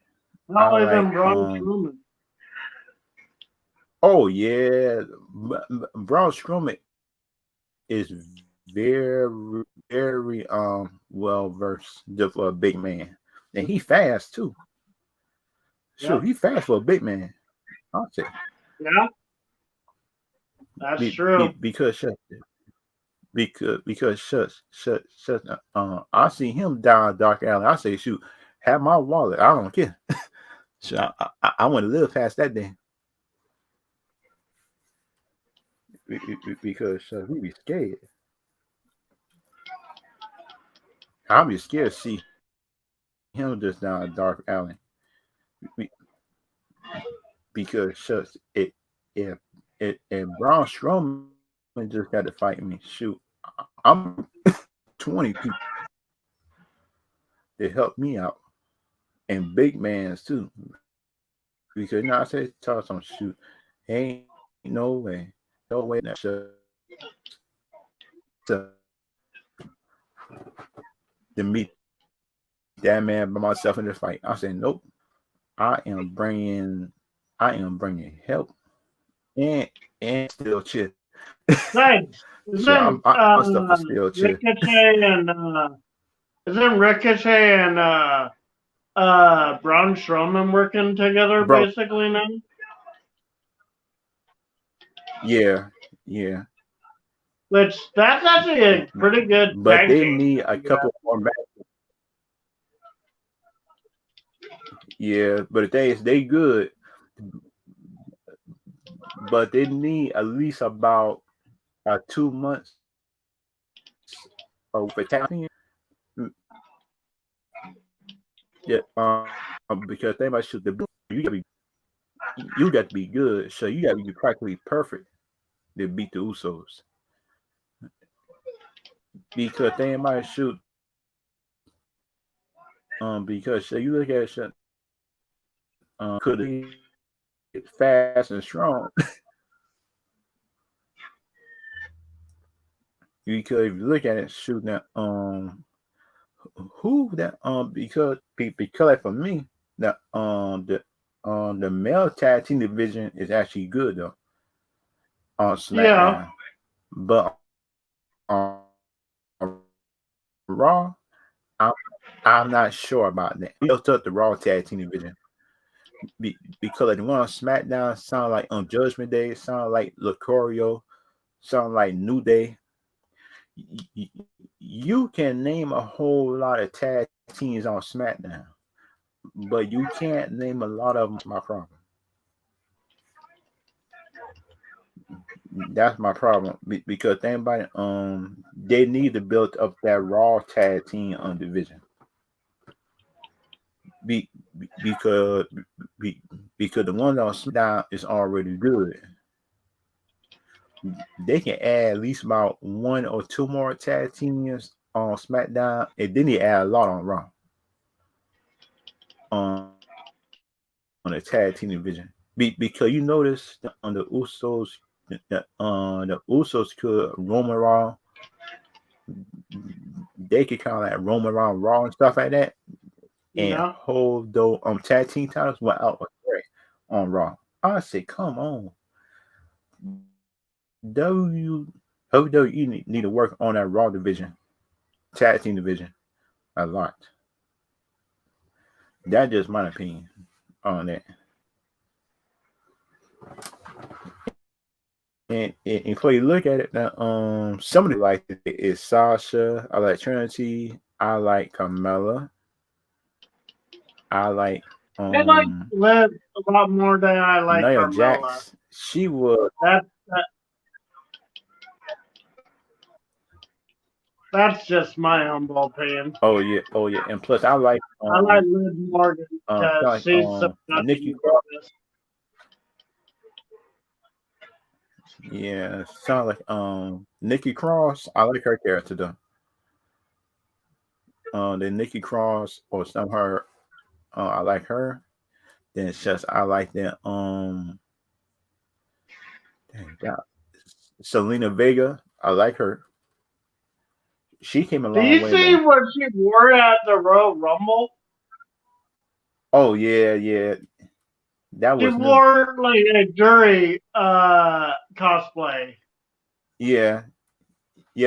I Not even like Braun Strowman. Oh yeah, Braun Strowman is very very well versed just for a big man, and he fast too. Sure, Yep. he fast for a big man. I'll say. Yeah. That's true. Because I see him down dark alley. I say, shoot, have my wallet. I don't care. So I want to live past that day. Because we be scared. I'll be scared to see him just down a dark alley. Because if Braun Strowman just got to fight me, shoot, I'm 20 people to help me out, and big mans too. Because I say toss on shoot, ain't no way. no way that to meet that man by myself in this fight. I said, nope. I am bringing help and still chill. Thanks. So Isn't my stuff is still chill. Ricochet and Braun Strowman working together Bro, basically now? yeah. Which that's actually a pretty good But tag they team. need a couple more matches. Yeah, but the thing is, they good, but they need at least about 2 months for tag. Yeah, because they might shoot the you got to be good, so you got to be practically perfect to beat the Usos. Because they might shoot, because so you look at it, could get fast and strong. Because if you look at it, shooting that who that because like for me the male tag team division is actually good though on SmackDown, but on Raw, I'm not sure about that. We built up the Raw tag team division because like the one on SmackDown sound like on Judgment Day, sound like Lucario, sound like New Day. You can name a whole lot of tag teams on SmackDown, but you can't name a lot of them. My problem. That's my problem because anybody they need to build up that Raw tag team division. Because the one on SmackDown is already good. They can add at least about 1 or 2 more tag teams on SmackDown, and then they add a lot on Raw. On the tag team division, because you notice on the Usos, the Usos could roam around. They could kind of like roam around Raw and stuff like that, and hold those tag team titles without a threat on Raw. I say, come on, WWE need to work on that Raw division, tag team division, a lot. That's just my opinion on that. And before you look at it, now, somebody like it is Sasha. I like Trinity. I like Carmella. I like Liv a lot more than I like Nia Carmella. Jax. She was that's just my humble opinion. Oh yeah, and plus I like Liv Morgan. Nikki Cross. Yeah, sound like Nikki Cross. I like her character though. The Nikki Cross or some of her, I like her. Then it's just I like that Selena Vega. I like her. She came a long way. Do you see what she wore at the Royal Rumble? Oh yeah. That was she wore like a jury cosplay. Yeah.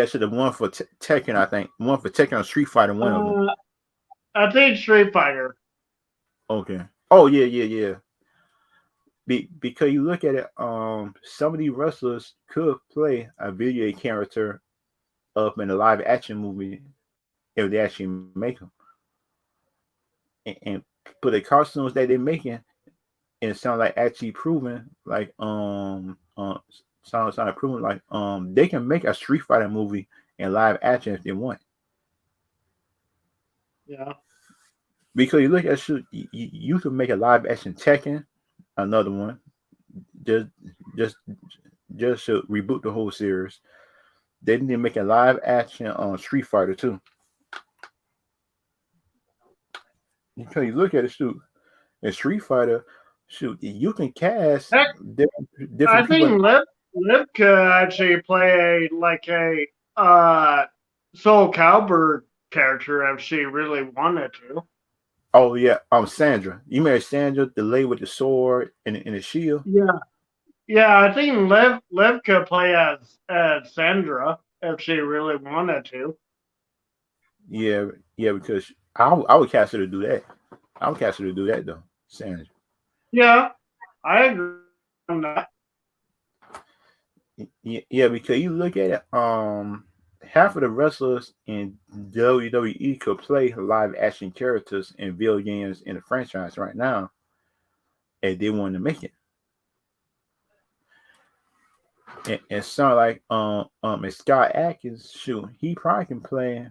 So the one for Tekken, I think. One for Tekken on Street Fighter, one of them. I think Street Fighter. Okay. Oh yeah. Because you look at it, some of these wrestlers could play a video character up in a live action movie if they actually make them. And put the costumes that they're making, and it sounds like actually proven, like sounds proven like they can make a Street Fighter movie in live action if they want. Yeah. Because you look at you can make a live action Tekken, another one, just to reboot the whole series. They need to make a live action on Street Fighter too. Because you look at it, in Street Fighter, you can cast different I people. think Liv could actually play a Soul Calibur character if she really wanted to. Oh yeah, Sandra. You married Sandra, the lady with the sword and the shield. Yeah, yeah. I think Liv could play as Sandra if she really wanted to. Yeah, yeah, because I would cast her to do that. I would cast her to do that though, Sandra. Yeah, I agree on that. Yeah, because you look at it, half of the wrestlers in WWE could play live action characters in video games in the franchise right now, and they wanted to make it. And some like and Scott Atkins, shoot, he probably can play.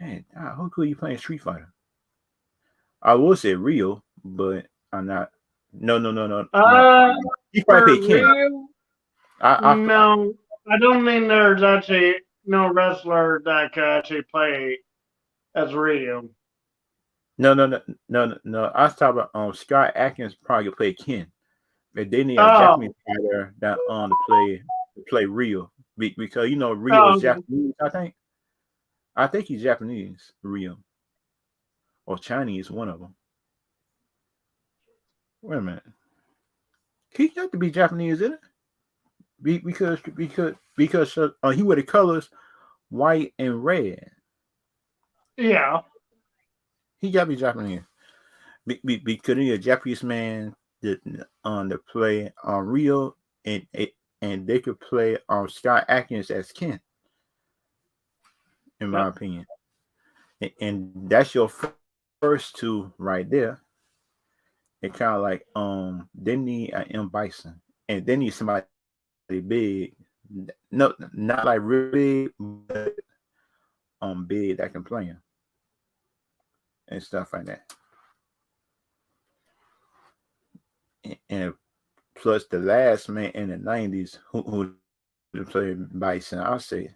Man, who could you playing Street Fighter? I will say Rio, but I'm not. No, no, no, no, no. Uh, He probably for played Ken. real, no, I don't think there's actually no wrestler that could actually play as Ryu. No, no, no, no, no, no. I was talking about Scott Atkins probably could play Ken. But they need a Japanese Oh, fighter that to play Rio because Rio is oh, Japanese. I think he's Japanese, Rio, or Chinese, one of them. Wait a minute, he got to be Japanese, isn't it? Because he wear the colors white and red. yeah. He got to be Japanese because he's a Japanese man that to play Rio and they could play Scott Atkins as Ken, in my Yep. opinion. And that's your first two right there. It kind of like they need an M Bison, and they need somebody big. No, not like really, but big that can play him and stuff like that. And plus the last man in the '90s who played Bison, I'll say.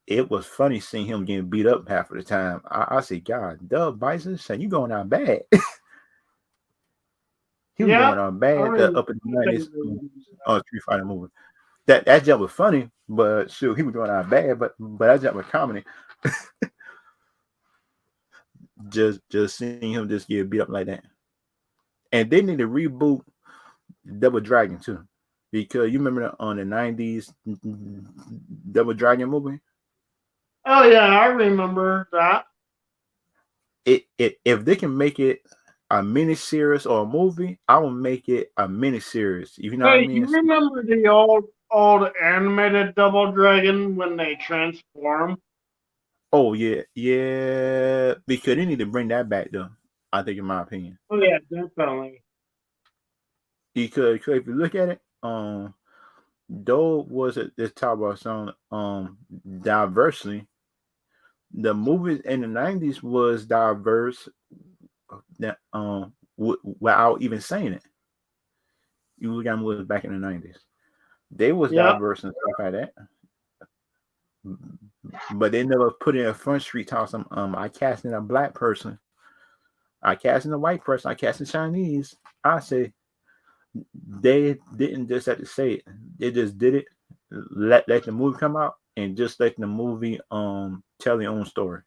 It was funny seeing him getting beat up half of the time. I say, God, Dub Bison, saying you going out bad. He was Yeah. going on I bad remember. up in the '90s on Street Fighter movie. That jump was funny, but shoot, he was going out bad. But that jump was comedy. Just seeing him just get beat up like that. And they need to reboot Double Dragon too, because you remember on the '90s Double Dragon movie. Oh yeah, I remember that. If they can make it a mini series or a movie, I will make it a mini series. You know what I Hey, mean? you remember the old animated Double Dragon when they transform? Oh yeah, yeah. Because they need to bring that back though. I think, in my opinion, Oh yeah, definitely. because if you look at it, though was it this talk about some diversity. The movies in the '90s was diverse that without even saying it. You look at movies back in the '90s, they was Yep. diverse and stuff like that. But they never put in a front street talk some I cast in a black person, I cast in a white person, I cast in Chinese. I say they didn't just have to say it. They just did it. Let the movie come out and just let the movie tell their own story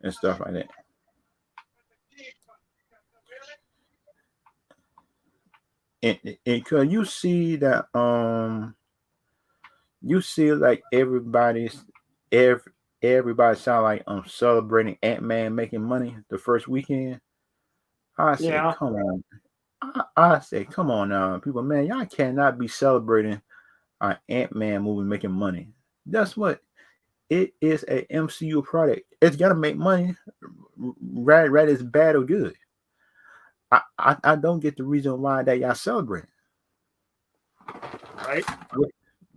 and stuff like that. And cause you see that you see like every everybody sound like celebrating Ant-Man making money the first weekend. I say, Yeah. come on. I say, come on now, people, man, y'all cannot be celebrating an Ant-Man movie making money. That's what it is, a MCU product. It's gonna make money, right? It's bad or good. I don't get the reason why that y'all celebrating, Right.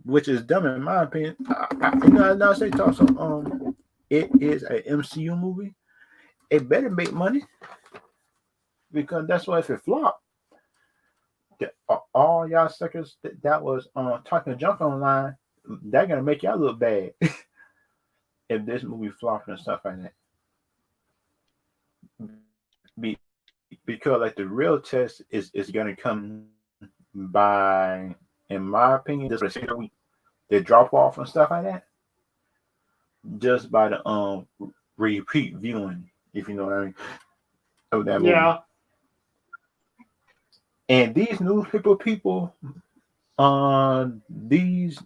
which is dumb in my opinion. I say talk so it is a MCU movie. It better make money because that's why if it flop, all y'all suckers that was talking junk online, they're gonna make y'all look bad if this movie flops and stuff like that. Be, because like the real test is gonna come by, in my opinion, just for the drop off and stuff like that, just by the repeat viewing, if you know what I mean, of that movie. Yeah. And these newspaper people, these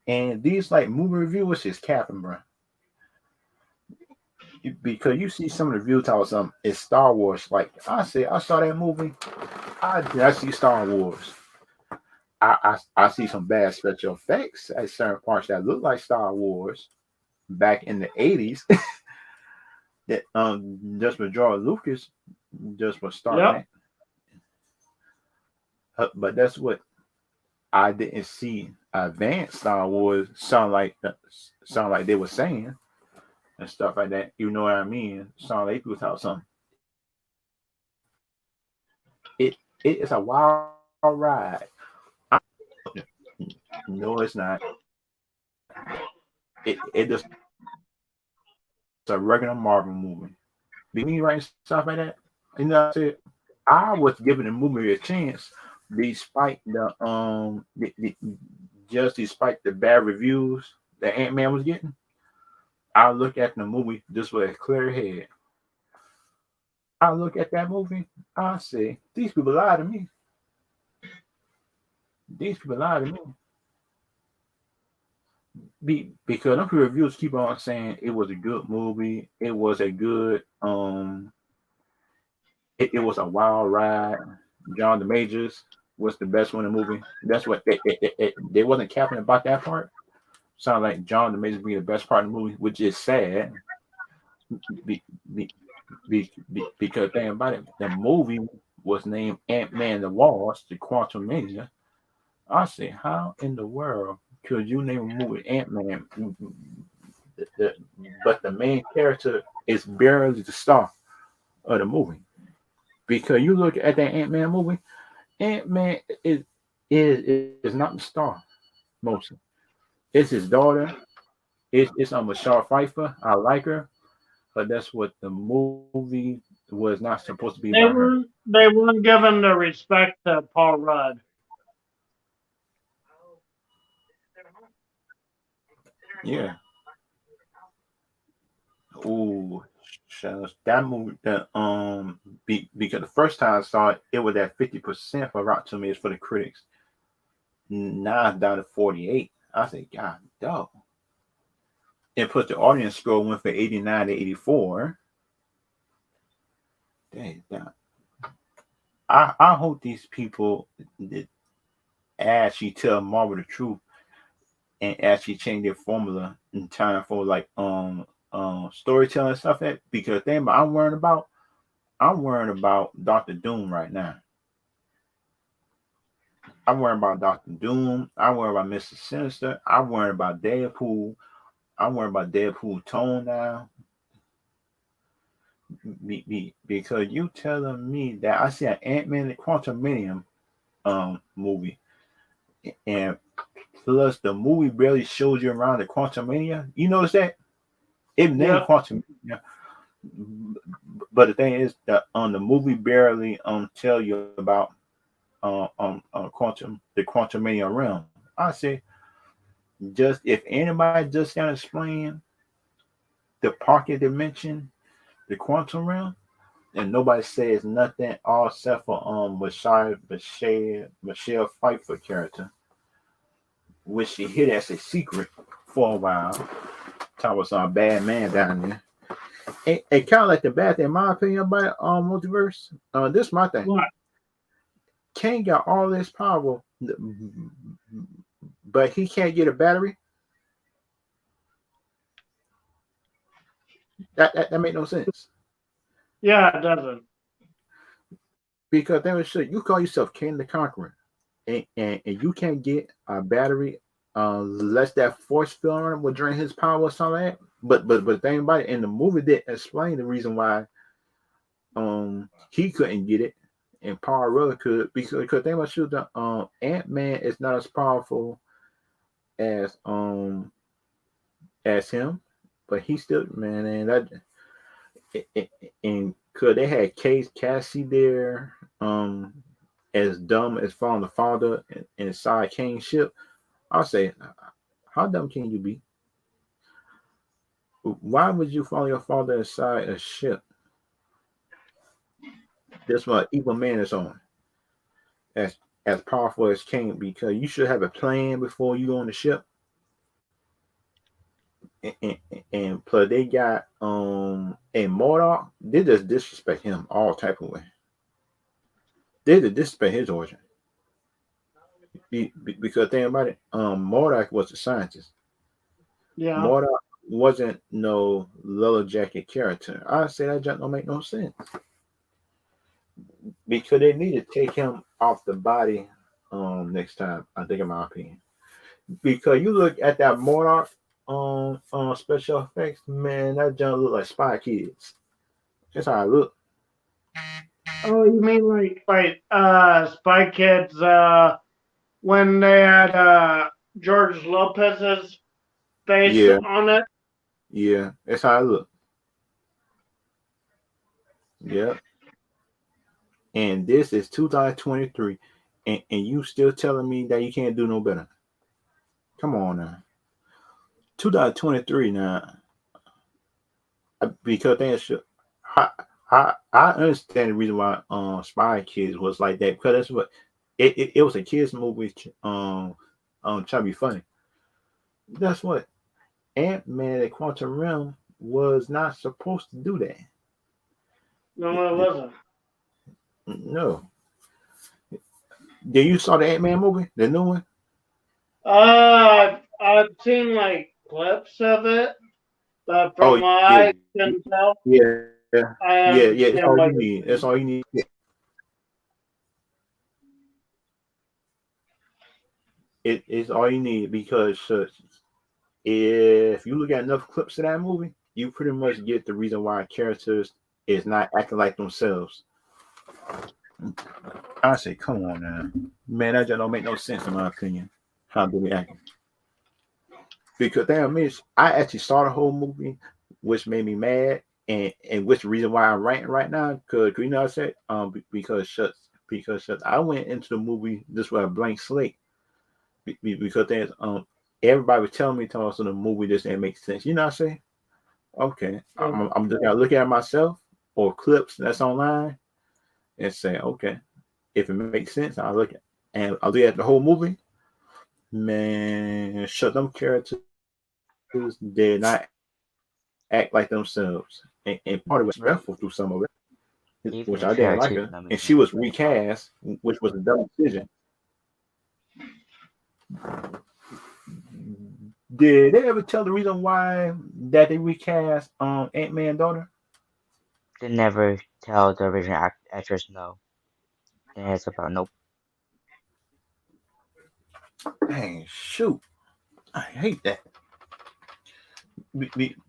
these like movie reviewers is capping, bro. Because you see some of the reviews tell some it's Star Wars. Like I saw that movie. I see Star Wars. I see some bad special effects at certain parts that look like Star Wars back in the 80s. That just with George Lucas just was starting Yep. that. But that's what I didn't see advanced Star Wars sound like they were saying and stuff like that. You know what I mean? Sound like people talk something. It it is a wild ride. No, it's not. It just a regular Marvel movie. Me writing stuff like that. You know, what I said I was giving the movie a chance, despite just despite the bad reviews that Ant Man was getting. I look at the movie just with a clear head. I look at that movie. I say these people lie to me. These people lie to me. Because some reviews keep on saying it was a good movie. It was a good it was a wild ride. John the Majors was the best one in the movie. That's what they wasn't capping about that part. Sound like John the Majors being the best part of the movie, which is sad. Be, be, because thing about it, the movie was named Ant Man the Wasp, the Quantum Mania. I say, how in the world could you name a movie Ant Man, but the main character is barely the star of the movie? Because you look at that Ant Man movie, Ant Man is not the star mostly. It's his daughter. It's Michelle Pfeiffer. I like her, but that's what the movie was not supposed to be about her. They weren't given the respect to Paul Rudd. Yeah. Ooh, shucks. That movie that because the first time I saw it, it was at 50% for Rotten Tomatoes for the critics. Now it's down to 48. I said, God, dog. It put the audience score went from 89 to 84. Dang, damn. I hope these people that actually tell Marvel the truth and actually change their formula in time for like storytelling and stuff that because thing I'm worrying about Doctor Doom right now. I'm worrying about Doctor Doom. I'm worrying about Mr. Sinister. I'm worrying about Deadpool. I'm worrying about Deadpool tone now. Because you telling me that I see an Ant-Man and Quantumanium movie and plus the movie barely shows you around the Quantumania. You notice that? It named Yep. Quantumania. But the thing is that the movie barely tell you about the Quantumania realm. I say just if anybody just can explain the pocket dimension, the quantum realm, and nobody says nothing all except for Michelle Pfeiffer character, which she hid as a secret for a while. Talk about some bad man down there. And kind of like the bad thing, in my opinion, about multiverse. This is my thing. What? Kane got all this power, but he can't get a battery. That make no sense. Yeah, it doesn't. Because they would say you call yourself King the Conqueror, and you can't get a battery unless that force field on him will drain his power or something like that. But the thing about it, in the movie didn't explain the reason why he couldn't get it and Paul Rudd could because they must shoot the Ant-Man is not as powerful as him, but he still man and that and because they had Casey there as dumb as following the father inside Kane's ship. I'll say, how dumb can you be? Why would you follow your father inside a ship? That's what evil man is on. As as powerful as Kane, because you should have a plan before you go on the ship. And plus they got and Mordok, they just disrespect him all type of way. They just disrespect his origin. Because think about it, Mordok was a scientist. Yeah. Mordok wasn't no leather jacket character. I say that just don't make no sense. Because they need to take him off the body next time, I think in my opinion. Because you look at that Mordok special effects, man, that junk look like Spy Kids. That's how I look. Oh, you mean like Spy Kids when they had George Lopez's face Yeah, on it? yeah, that's how I look. Yeah. And this is 2023, and you still telling me that you can't do no better. Come on now. 2023 now. Because I understand the reason why Spy Kids was like that, because that's what it was a kids movie trying to be funny. That's what Ant-Man and Quantum Realm was not supposed to do that. No, it wasn't. No. Did you saw the Ant-Man movie? The new one? I've seen like clips of it, but Oh from what yeah, I can tell, yeah, I yeah. That's understand all what you need. That's all you need. It's all you need because if you look at enough clips of that movie, you pretty much get the reason why characters is not acting like themselves. I say, come on now, man, that just don't make no sense in my opinion. How do we act? Because damn, miss, I actually saw the whole movie, which made me mad, and which reason why I'm ranting right now, because you know what I said, because I went into the movie this with a blank slate, because there's everybody was telling me to also the movie this didn't make sense. You know what I say? Okay, I'm just gonna look at it myself or clips that's online and say, okay, if it makes sense, I'll look at and I'll look at the whole movie. Man, shut them characters did not act like themselves, and part of it was stressful through some of it, Even which the I didn't trailer like too did her, not make and she sense. was recast, which was a dumb decision. Did they ever tell the reason why that they recast Ant-Man daughter? They never tell the original actress no. And it's about nope. Dang, shoot, I hate that.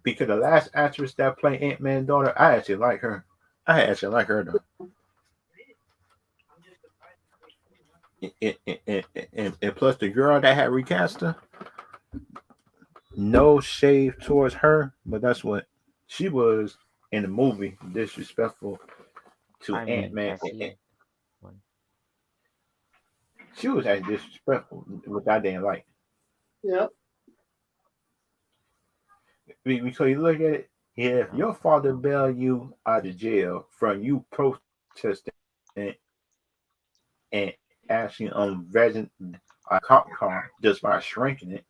Because the last actress that played Ant-Man daughter, I actually like her. I actually like her though. And plus the girl that had recast her, no shade towards her, but that's what she was in the movie, disrespectful to I mean, Ant-Man. I see one. She was actually disrespectful, which I didn't like. Yep. Because you look at it, if No. your father bailed you out of jail from you protesting and actually vegging a cop car just by shrinking it,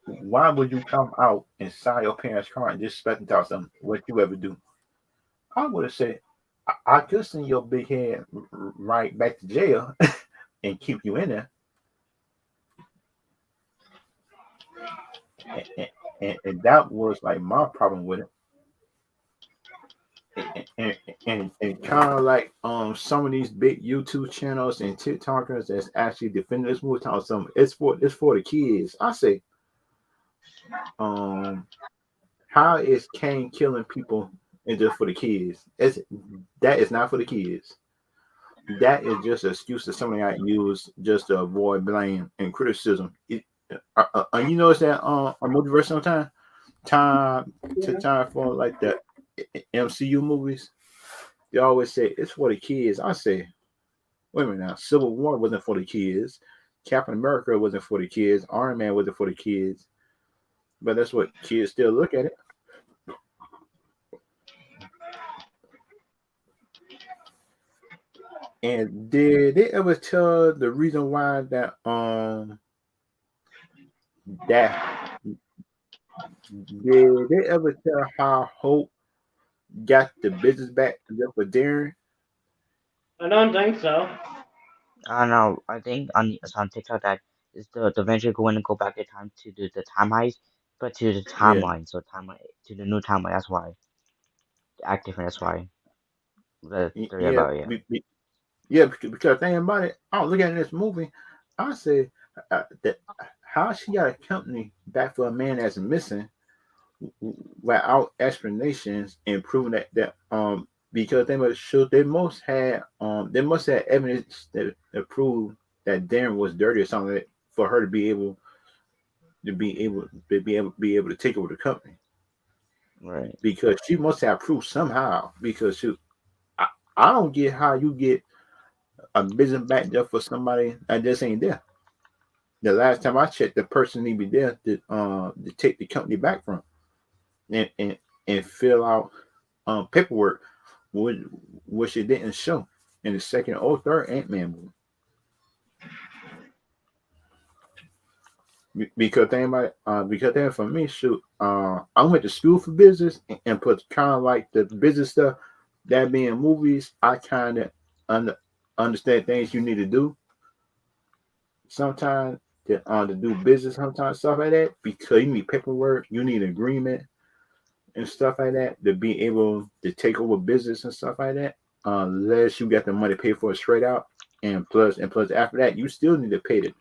why would you come out inside your parents' car and disrespect and tell them what you ever do? I would have said, I could send your big head right back to jail and keep you in there. And that was like my problem with it. And kind of like some of these big YouTube channels and TikTokers that's actually defending this movie, talking some it's for the kids. I say, um, how is Kane killing people and just for the kids? That is not for the kids. That is just an excuse that somebody I use just to avoid blame and criticism. You notice that on multiverse sometimes time for like the MCU movies, they always say it's for the kids. I say wait a minute now. Civil War wasn't for the kids. Captain America wasn't for the kids. Iron Man wasn't for the kids. But that's what kids still look at it. And did they ever tell the reason why that did they ever tell how Hope got the business back just for Darren? I don't think so. I don't know. I think it's on TikTok that is the Avenger going to go back in time to do the time heist, but to the Yeah, timeline. So timeline to the new timeline. That's why to act different. That's why the theory yeah, about it, yeah. yeah. Because thing about it, I was looking at this movie. I said that how she got a company back for a man that's missing without explanations and proving that because they must have evidence that proved that Darren was dirty or something for her to be able to take over the company Right. because she must have proof somehow because I, I don't get how you get a business back there for somebody that just ain't there. The last time I checked, the person need to be there to take the company back from and and fill out paperwork, which it didn't show in the second or third Ant-Man movie. Because thing about because then for me, shoot, I went to school for business and put kind of like the business stuff that being movies. I kind of understand things you need to do sometimes to do business, sometimes stuff like that because you need paperwork, you need agreement and stuff like that to be able to take over business and stuff like that. Unless you got the money to pay for it straight out, and plus after that, you still need to pay to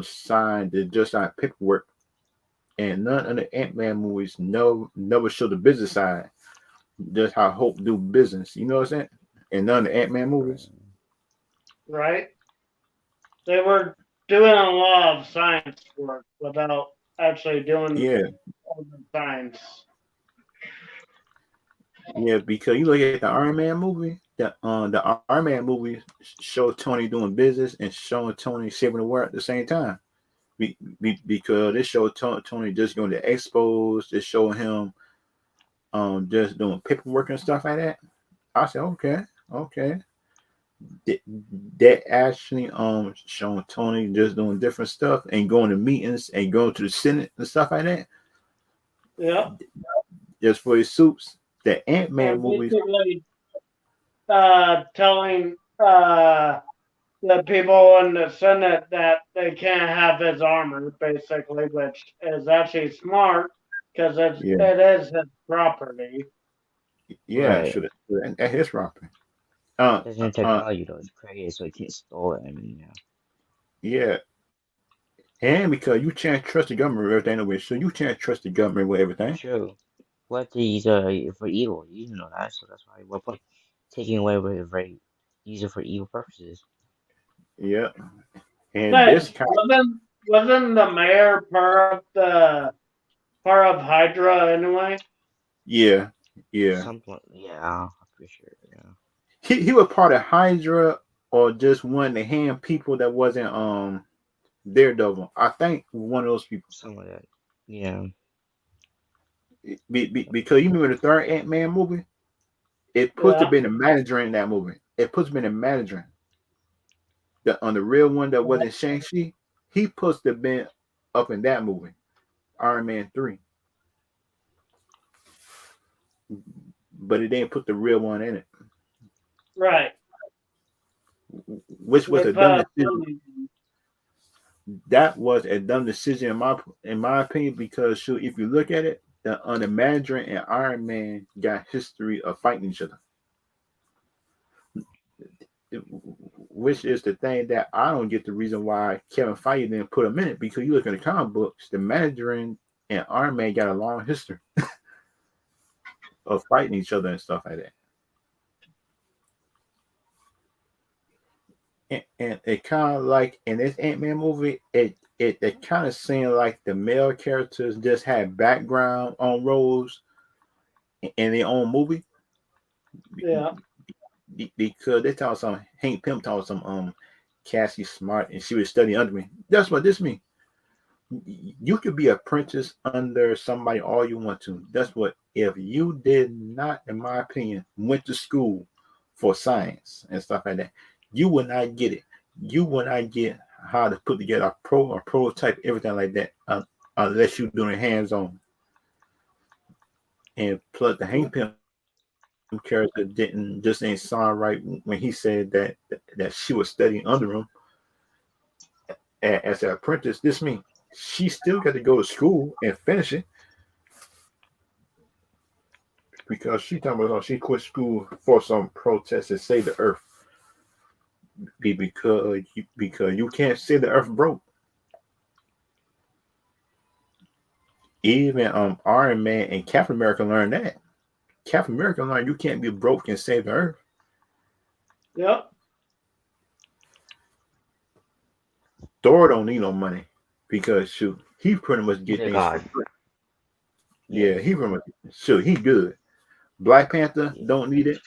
sign the just sign paperwork. And none of the Ant Man movies never show the business side, just how Hope do business. You know what I'm saying? And none of the Ant Man Right. movies. Right? They were doing a lot of science work without actually doing Yeah, all the science. yeah. Because you look at the Iron Man movie, the Iron Man movie show Tony doing business and showing Tony saving the world at the same time. Because it showed Tony just going to expos, it showed him just doing paperwork and stuff like that. I said, okay. That actually showing Tony just doing different stuff and going to meetings and going to the Senate and stuff like that. Yep. Just for his suits. The Ant Man And movies, basically telling the people in the Senate that they can't have his armor, basically, which is actually smart because yeah, it is his property. yeah, Right. should have at his property. Uh, There's new uh, technology though. It's crazy, so you can't stole it. I mean, yeah. yeah, and because you can't trust the government with everything anyway, so you can't trust the government with everything. True. What these for evil, you know that, so that's why what point taking away with very use it for evil purposes. Yeah, and But this kind, wasn't the mayor part of Hydra anyway? yeah, yeah. Something, yeah, I'm pretty sure, yeah. He was part of Hydra or just one of the hand people that wasn't Daredevil. I think one of those people. Something like that. Yeah, Because you remember the third Ant Man movie, it puts to Yeah. be the manager in that movie. It puts to be the manager. On the real one that wasn't Shang-Chi, he puts the been up in that movie, Iron Man 3. But it didn't put the real one in it, Right. which was They a put dumb a decision. That was a dumb decision in my opinion because shoot, if you look at it, the Mandarin and Iron Man got history of fighting each other, which is the thing that I don't get the reason why Kevin Feige didn't put him in it because you look at the comic books, the Mandarin and Iron Man got a long history of fighting each other and stuff like that. And it kind of like in this Ant-Man movie, it kind of seemed like the male characters just had background on roles in their own movie Yeah. because they taught some Hank Pym taught some Cassie Smart, and she was studying under me. That's what this means. You could be apprentice under somebody all you want to. That's what if you did not, in my opinion, went to school for science and stuff like that, you would not get it. You would not get how to put together a prototype, everything like that, unless you're doing hands-on. And plus, the Hank Pym character ain't sound right when he said that she was studying under him as an apprentice. This means she still got to go to school and finish it because she talking about she quit school for some protest to save the earth. Because you can't say the earth broke. Even Iron Man and Captain America learned that. Captain America learned you can't be broke and save the earth. Yep. Thor don't need no money because shoot, he pretty much get things. God. Yeah, he pretty much shoot, he good. Black Panther don't need it.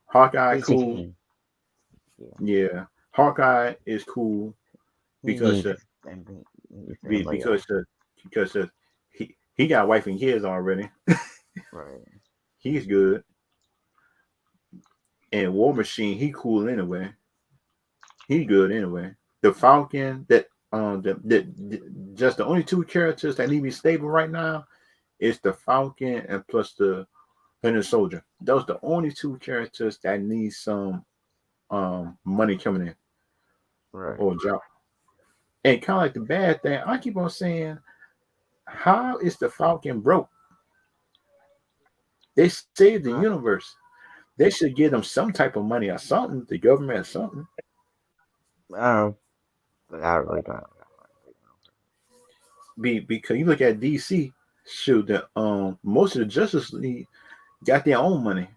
Hawkeye cool. Yeah, Hawkeye is cool because he got a wife and kids already. Right. He's good. And War Machine, he cool anyway. He good anyway. The Falcon, just the only two characters that need to be stable right now is the Falcon and plus the Winter Soldier. Those are the only two characters that need some money coming in. Right. Or job. And kind of like the bad thing, I keep on saying, how is the Falcon broke? They saved the universe. They should give them some type of money or something, the government or something. But I really don't. Because you look at DC, shoot, most of the Justice League got their own money.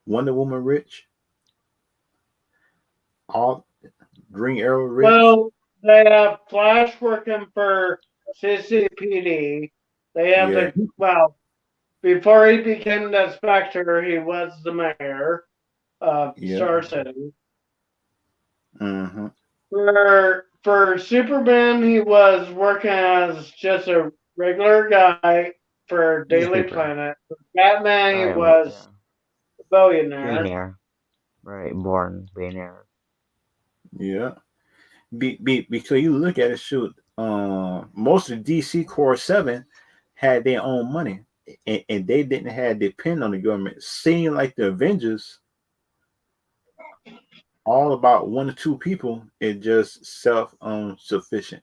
Wonder Woman rich. All Green Arrow rich. Well, they have Flash working for CCPD. They have before he became the Spectre, he was the mayor of Star City. Mm-hmm. For Superman, he was working as just a regular guy for Daily Planet. For Batman, he was a billionaire. Right, born billionaire. Yeah. Because you look at it, shoot, most of DC Core 7 had their own money. And they didn't have to depend on the government. Seeing like the Avengers, all about one or two people, it just self-sufficient.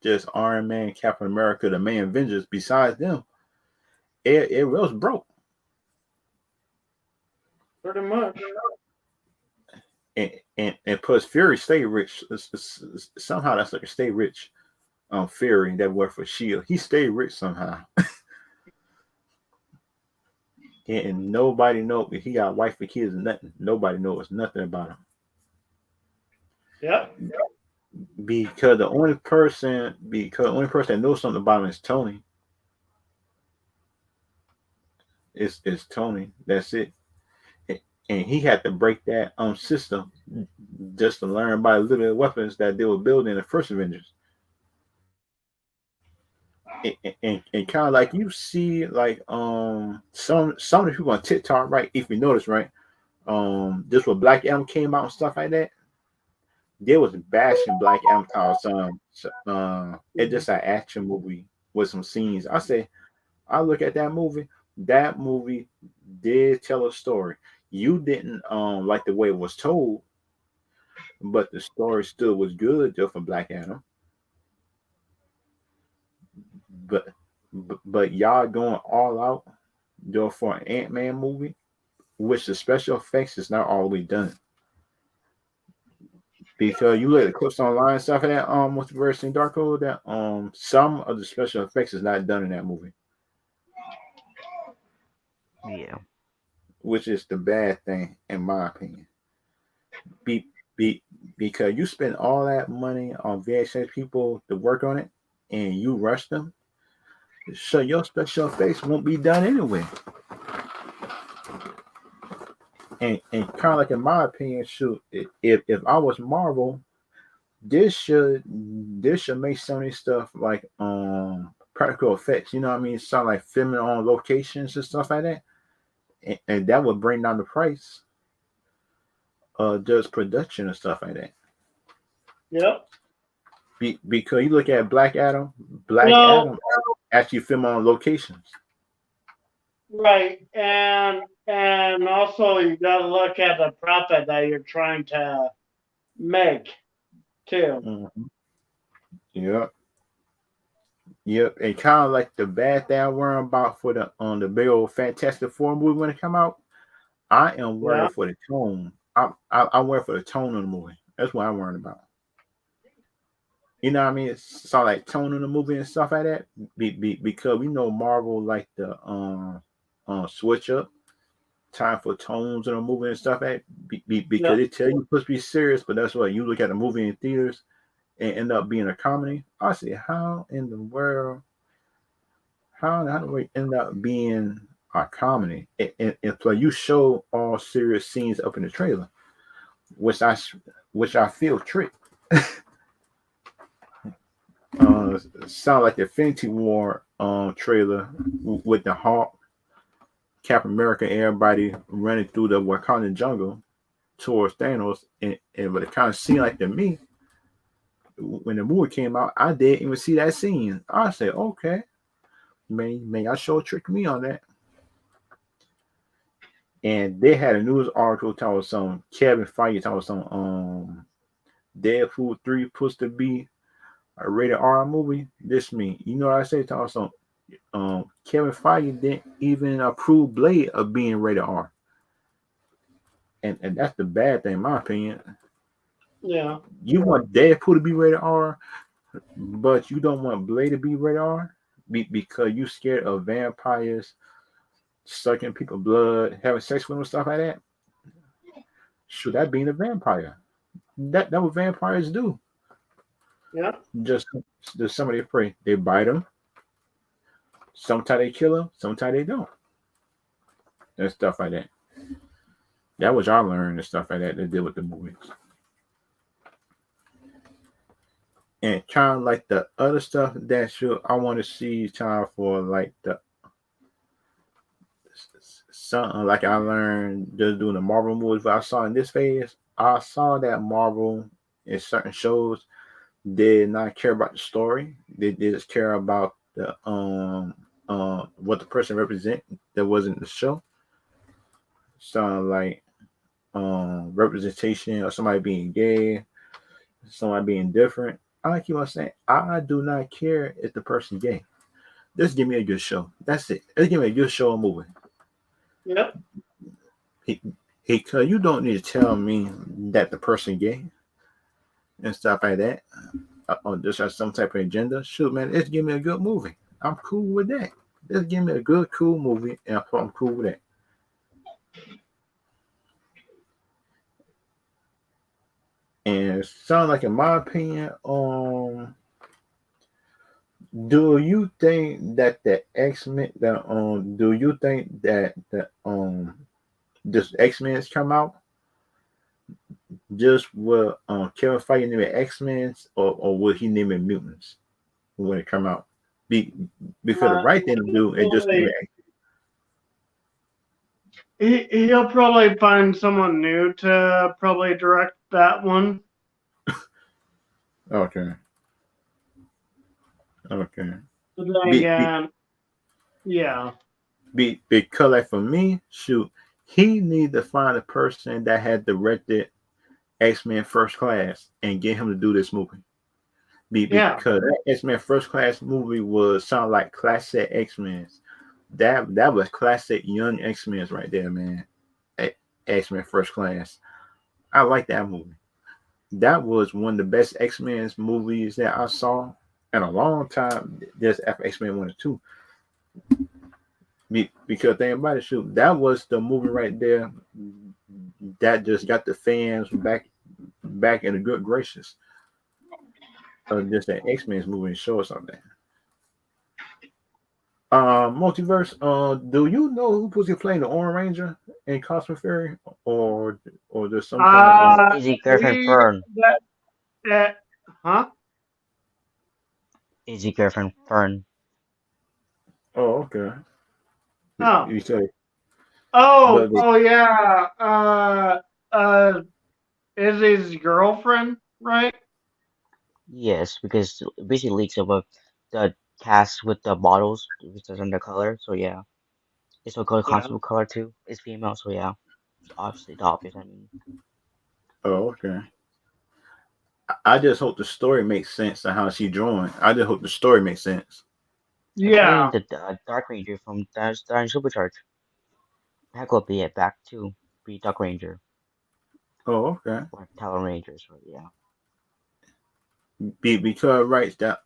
Just Iron Man, Captain America, the main Avengers. Besides them, it was broke. Pretty much. And plus Fury stay rich. Somehow that's like a stay rich Fury that worked for Shield. He stayed rich somehow. And nobody knows if he got a wife and kids and nothing. Nobody knows nothing about him. Yep. Because the only person that knows something about him is Tony. It's Tony. That's it. And he had to break that system just to learn by little weapons that they were building in the first Avengers. And kind of like you see like some of the people on TikTok, right? If you notice, right, this when Black Adam came out and stuff like that, they was bashing Black Adam cause it's just an action movie with some scenes. I look at that movie did tell a story. You didn't like the way it was told, but the story still was good just for Black Adam. But y'all going all out doing for an Ant-Man movie, which the special effects is not all the way done. Because you look at the clips online and stuff like that, Multiverse and Darko, that some of the special effects is not done in that movie. Yeah. Which is the bad thing, in my opinion. Because you spend all that money on VHS people to work on it, and you rush them, so your special effects won't be done anyway. and kind of like in my opinion, shoot, if I was Marvel, this should make some of this stuff like practical effects. You know what I mean? Sound like filming on locations and stuff like that, and that would bring down the price just production and stuff like that. Yep. Because you look at Black Adam, No, actually film on locations. right. And also you gotta look at the profit that you're trying to make too. Mm-hmm. Yep. Yep. And kind of like the bad thing I'm worrying about for the big old Fantastic Four movie when it come out, I am worried Yeah. for the tone. I'm worried for the tone of the movie. That's what I'm worried about. You know what I mean? It's all like tone in the movie and stuff like that. Because we know Marvel like the switch up time for tones in a movie and stuff like that. Because Yep. they tell you it's supposed to be serious, but that's what you look at the movie in theaters and end up being a comedy. I say, how in the world? How do we end up being a comedy? And play you show all serious scenes up in the trailer, which I feel tricked. Sound like the Infinity War trailer with the Hulk, Captain America, everybody running through the Wakandan jungle towards Thanos, and but it kind of seemed like to me when the movie came out, I didn't even see that scene. I said, okay, may I sure tricked me on that. And they had a news article talking some Kevin Feige talking some Deadpool 3 supposed to be a rated R movie. This me. You know what I say? Talking some Kevin Feige didn't even approve Blade of being rated R. And that's the bad thing in my opinion. Yeah. You want Deadpool to be rated R, but you don't want Blade to be rated R because you scared of vampires sucking people's blood, having sex with them, stuff like that. Should that being a vampire? That what vampires do. Yeah. Just somebody prey. They bite them. Sometimes they kill them. Sometimes they don't. And stuff like that. That was I learned and stuff like that to deal with the movies. And kind of like the other stuff that I want to see time for like the something like I learned just doing the Marvel movies. But I saw in this phase, I saw that Marvel in certain shows did not care about the story. They just care about the what the person represent that wasn't the show. So like representation of somebody being gay, somebody being different. I keep on saying I do not care if the person gay. Just give me a good show. That's it. Just give me a good show or movie. Yep. Cause you don't need to tell me that the person gay and stuff like that. Just has some type of agenda. Shoot, man, just give me a good movie. I'm cool with that. Just give me a good, cool movie, and I'm cool with that. And it sounds like, in my opinion, do you think that the X-Men do you think that the this X-Men's come out just will Kevin Feige name it X-Men or will he name it mutants when it come out? Because the right thing to do is just name it. He'll probably find someone new to probably direct that one. Okay. But then again, yeah. Because like for me, shoot, he need to find a person that had directed X-Men First Class and get him to do this movie. Because that X-Men First Class movie was sound like classic X-Men. That was classic young X-Men right there, man. X-Men First Class. I like that movie. That was one of the best X-Men movies that I saw in a long time. Just after X-Men 1 and 2. Because think about it, shoot, that was the movie right there that just got the fans back in the good graces of just that X-Men's movie and show or something. Multiverse. Do you know who was playing the Orange Ranger in Cosmic Fairy, or there's some kind of Easy girlfriend He Fern. that huh? Easy girlfriend Fern. Oh, okay. Oh, You say, oh, but the, oh yeah. Uh, is his girlfriend right? Yes, because it basically leaks about the cast with the bottles, which is under color. So yeah, it's a color Yeah, constable color too. It's female, so yeah, it's obviously the obvious. I mean, oh, okay. I just hope the story makes sense to how she joined. I just hope the story makes sense. they're playing yeah, the Dark Ranger from Dark Supercharged. Heck will be it back to be Dark Ranger Oh, okay. or Talon Ranger. So yeah, Because right that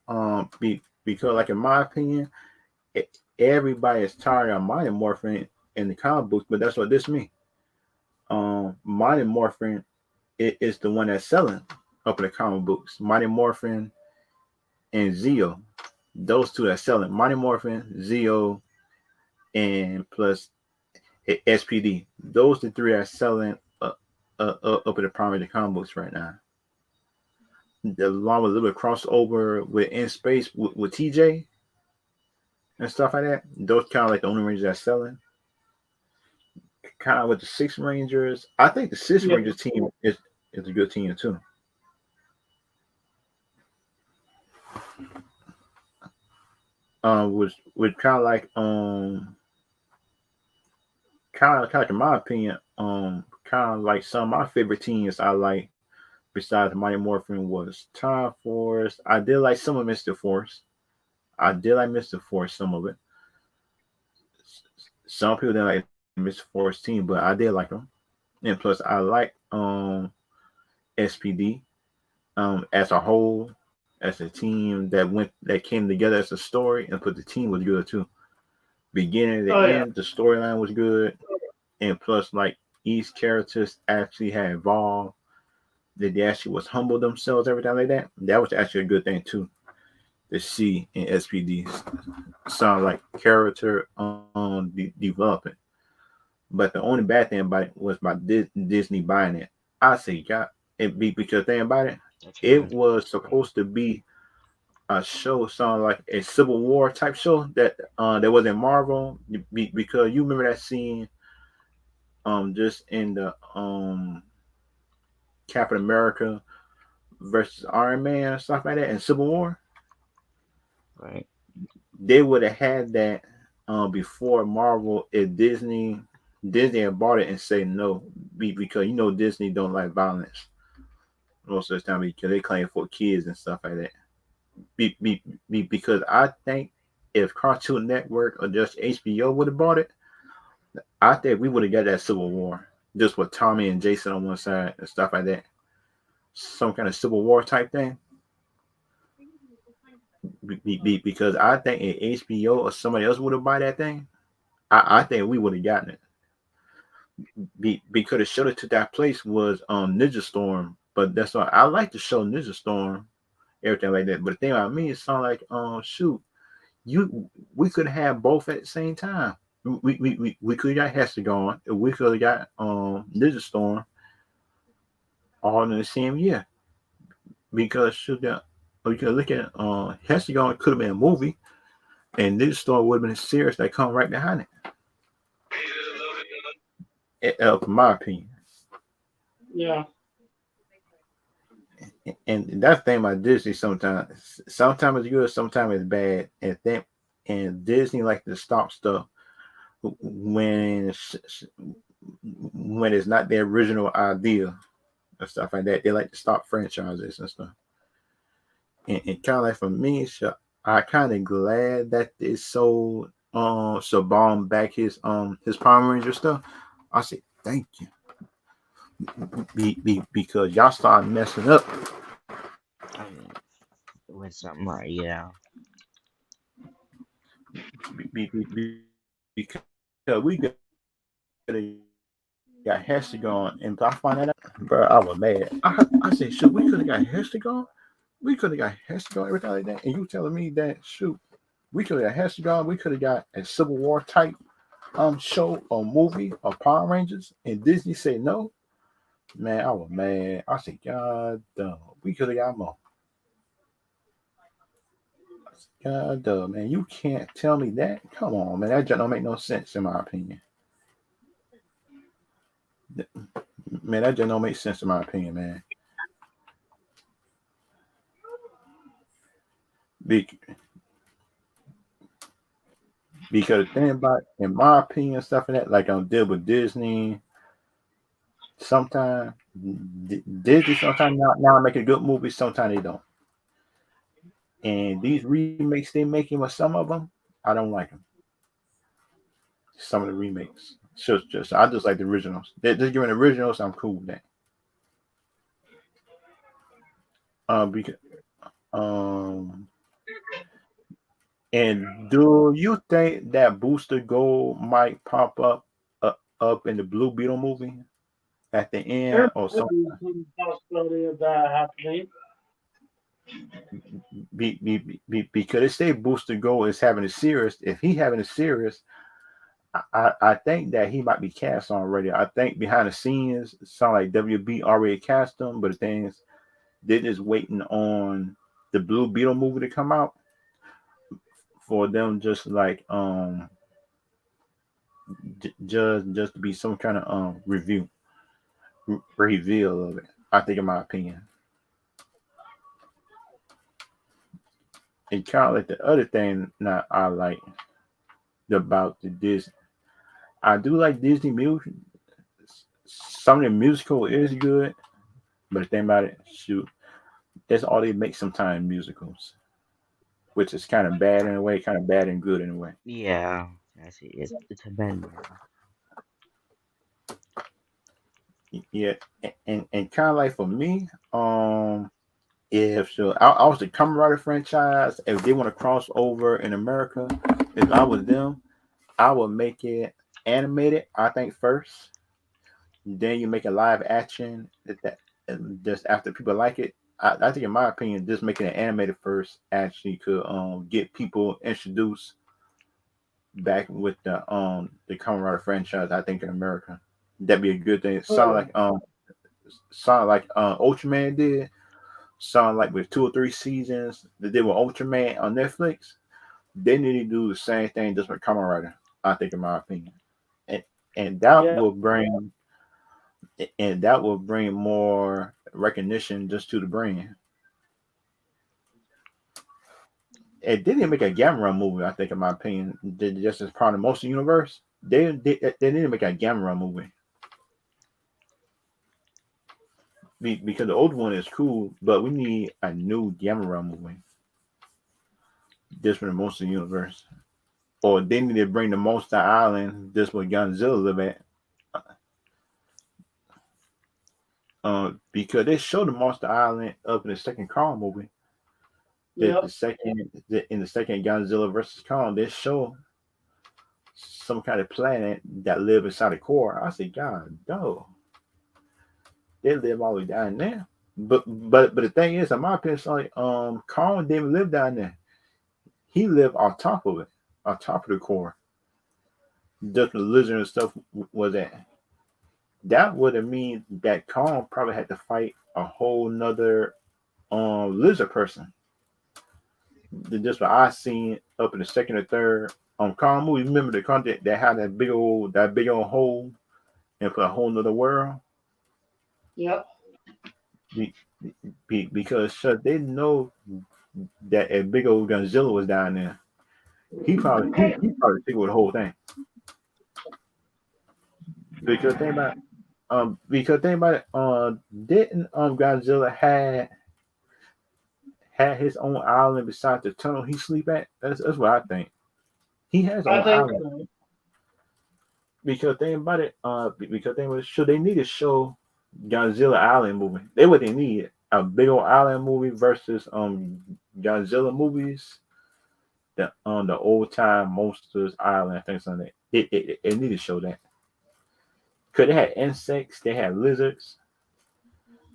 because like in my opinion, everybody is tired of Mighty Morphin in the comic books, but that's what this means. Mighty Morphin is the one that's selling up in the comic books. Mighty Morphin and Zeo, those two that selling. Mighty Morphin, Zeo, and plus SPD. Those the three are selling up at the primary comic books right now. Along with a little bit of crossover with In Space with TJ and stuff like that. Those kind of like the only rangers that's selling. Kind of with the Six Rangers. I think the Six yeah, Rangers team is a good team too. Was kind of like kind of like in my opinion kind of like some of my favorite teams I like besides Mighty Morphin was Time Force. I did like some of Mr. Force. I did like Mr. Force, some of it. Some people didn't like Mr. Force team, but I did like them. And plus, I like SPD as a whole, as a team that came together as a story, and put the team was good too. Beginning to oh yeah, end, the storyline was good, and plus, like each characters actually had evolved. That they actually was humble themselves, everything like that. That was actually a good thing too to see in SPD. Sound like character developing. But the only bad thing about it was by Disney buying it. I say, God, it be because thing about it, that's it true. was supposed to be a show, sound like a Civil War type show that was in Marvel. Because you remember that scene, just in the Captain America versus Iron Man and stuff like that in Civil War. Right. They would have had that before Marvel if Disney had bought it and say no because Disney don't like violence most of the time because they claim for kids and stuff like that. Because I think if Cartoon Network or just HBO would have bought it, I think we would have got that Civil War just with Tommy and Jason on one side and stuff like that. Some kind of Civil War type thing. Because I think if HBO or somebody else would have bought that thing, I think we would have gotten it. Because the show that took that place was Ninja Storm, but that's why I like the show Ninja Storm, everything like that. But the thing about me, it sounds like shoot, we could have both at the same time. We could have got Hexagon, and we could have got Ninja Storm all in the same year. Because shoot that we could look at Hexagon could have been a movie, and Ninja Storm would have been a series that come right behind it. In my opinion. yeah, And that's the thing about Disney sometimes it's good, sometimes it's bad, and Disney like to stop stuff when when it's not their original idea and stuff like that. They like to stop franchises and stuff. And kind of like for me, so I kind of glad that they sold Saban back his Power Ranger stuff. I say thank you because y'all started messing up. I mean, with something right, yeah. Because we got Hexagon, and I find that out, bro, I was mad. I said, shoot, we could have got Hexagon. We could have got Hexagon, everything like that. And you telling me that, shoot, We could have had Hexagon. We could have got a Civil War type show or movie or Power Rangers, and Disney said no. Man, I was mad. I said, God damn, we could have got more. God damn, man, you can't tell me that. Come on, man, that just don't make no sense in my opinion. Man, that just don't make sense in my opinion, man. Be- Because the thing about, in my opinion, stuff like that, like I'm deal with Disney. Sometimes Disney, sometimes now make a good movie, sometimes they don't. And these remakes they making with some of them, I don't like them. Some of the remakes, just I just like the originals. They're giving the originals. I'm cool with that. Because um, and do you think that Booster Gold might pop up in the Blue Beetle movie at the There end or could something? be some possibility of that happening. Because they say Booster Gold is having a series. If he having a series, I think that he might be cast already. I think behind the scenes, it sound like WB already cast him, but the thing is, they're just waiting on the Blue Beetle movie to come out for them, just like just to be some kind of review reveal of it. I think, in my opinion, and kind of like the other thing that I like about the Disney, I do like Disney music. Some of the musical is good, but the thing about it, shoot, that's all they make sometimes musicals, which is kind of bad in a way, kind of bad and good in a way. Yeah, I see. It's a band, yeah. Yeah, and kind of like for me, if so, I was the Kamen Rider franchise. If they want to cross over in America, if I was them, I would make it animated. I think first, then you make a live action. And just after people like it, I think, in my opinion, just making it animated first actually could get people introduced back with the Kamen Rider franchise. I think in America, that'd be a good thing. Oh, Sound like Ultraman did. Sound like with 2 or 3 seasons that they were Ultraman on Netflix. They need to do the same thing just with Kamen Rider. I think, in my opinion, and and that yeah, will bring and that will bring more recognition just to the brand. And they didn't make a Gamera movie. I think, in my opinion, just as part of most of the universe. They need to make a Gamera movie because the old one is cool, but we need a new Gamera movie just for the most of the universe. Or they need to bring the Monster Island just where Godzilla live at. Because they showed the Monster Island up in the second Kong movie. The yep. second in the second Godzilla versus Kong, they show some kind of planet that live inside the core. I said, God, no, they live all the way down there. But the thing is, in my opinion, it's like Kong didn't live down there. He lived on top of it, on top of the core. Just the lizard and stuff was at. That would have mean that Kong probably had to fight a whole nother lizard person than just what I seen up in the second or third Kong movie. Remember the content that had that big old hole and for a whole nother world? Yep. Be, because they know that a big old Godzilla was down there. He probably took with the whole thing. Because think about it, didn't Godzilla had his own island beside the tunnel he sleep at? That's what I think. He has his I own think island. so. Because think about it, because they was sure they need to show Godzilla Island movie. They what they need, a big old island movie versus Godzilla movies. The old time Monsters Island things like that. It need to show that. Cause they had insects, they had lizards,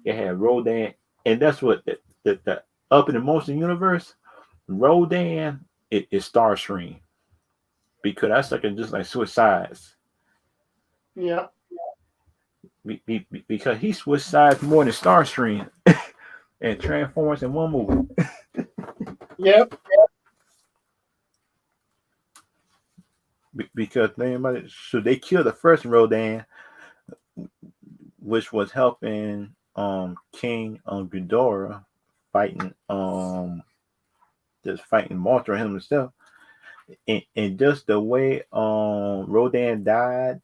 they had Rodan, and that's what the up in the Monster universe, Rodan it's Starscream because that's like just like suicides. Yep. Because he switched sides more than Starscream and Transformers in one movie. Yep. Because think about it, so they killed the first Rodan, which was helping King Ghidorah fighting just fighting Mothra himself. And just the way Rodan died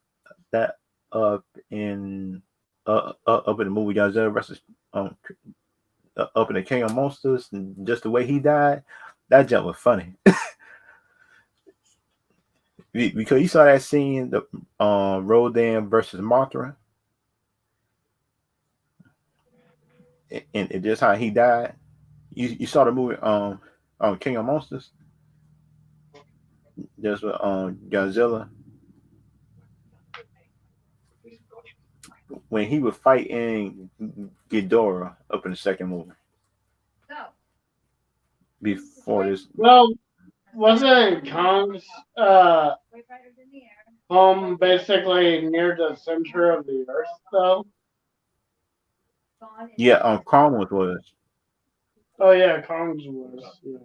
that up up in the movie Godzilla versus um up in the King of Monsters, and just the way he died, that jump was funny. Because you saw that scene, the Rodan versus Mothra, and just how he died. You saw the movie King of Monsters, just with Godzilla when he was fighting Ghidorah up in the second movie before this. Well, wasn't Kong's home basically near the center of the earth, though? Yeah, Kong was Oh yeah, Kong's was. Yeah.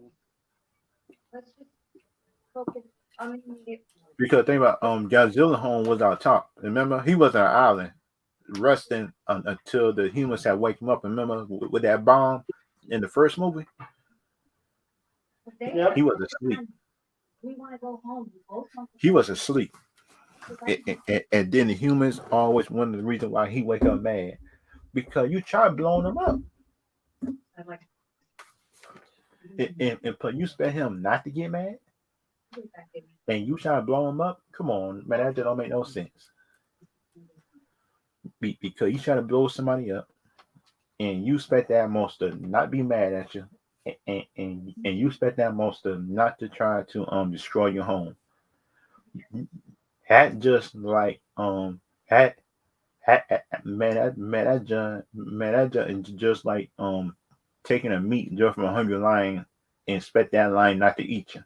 because think about Godzilla home was out top. Remember, he was on an island resting until the humans had wake him up. Remember with that bomb in the first movie, Yep. he was asleep. He was asleep, and then the humans always one of the reasons why he wake up mad because you try blowing him up, and but you expect him not to get mad, and you try to blow him up. Come on, man, that just don't make no sense. Because you try to blow somebody up, and you expect that monster not be mad at you, and you expect that monster not to try to destroy your home. Had just like had that just like taking a meat just from a hungry lion and expect that lion not to eat you,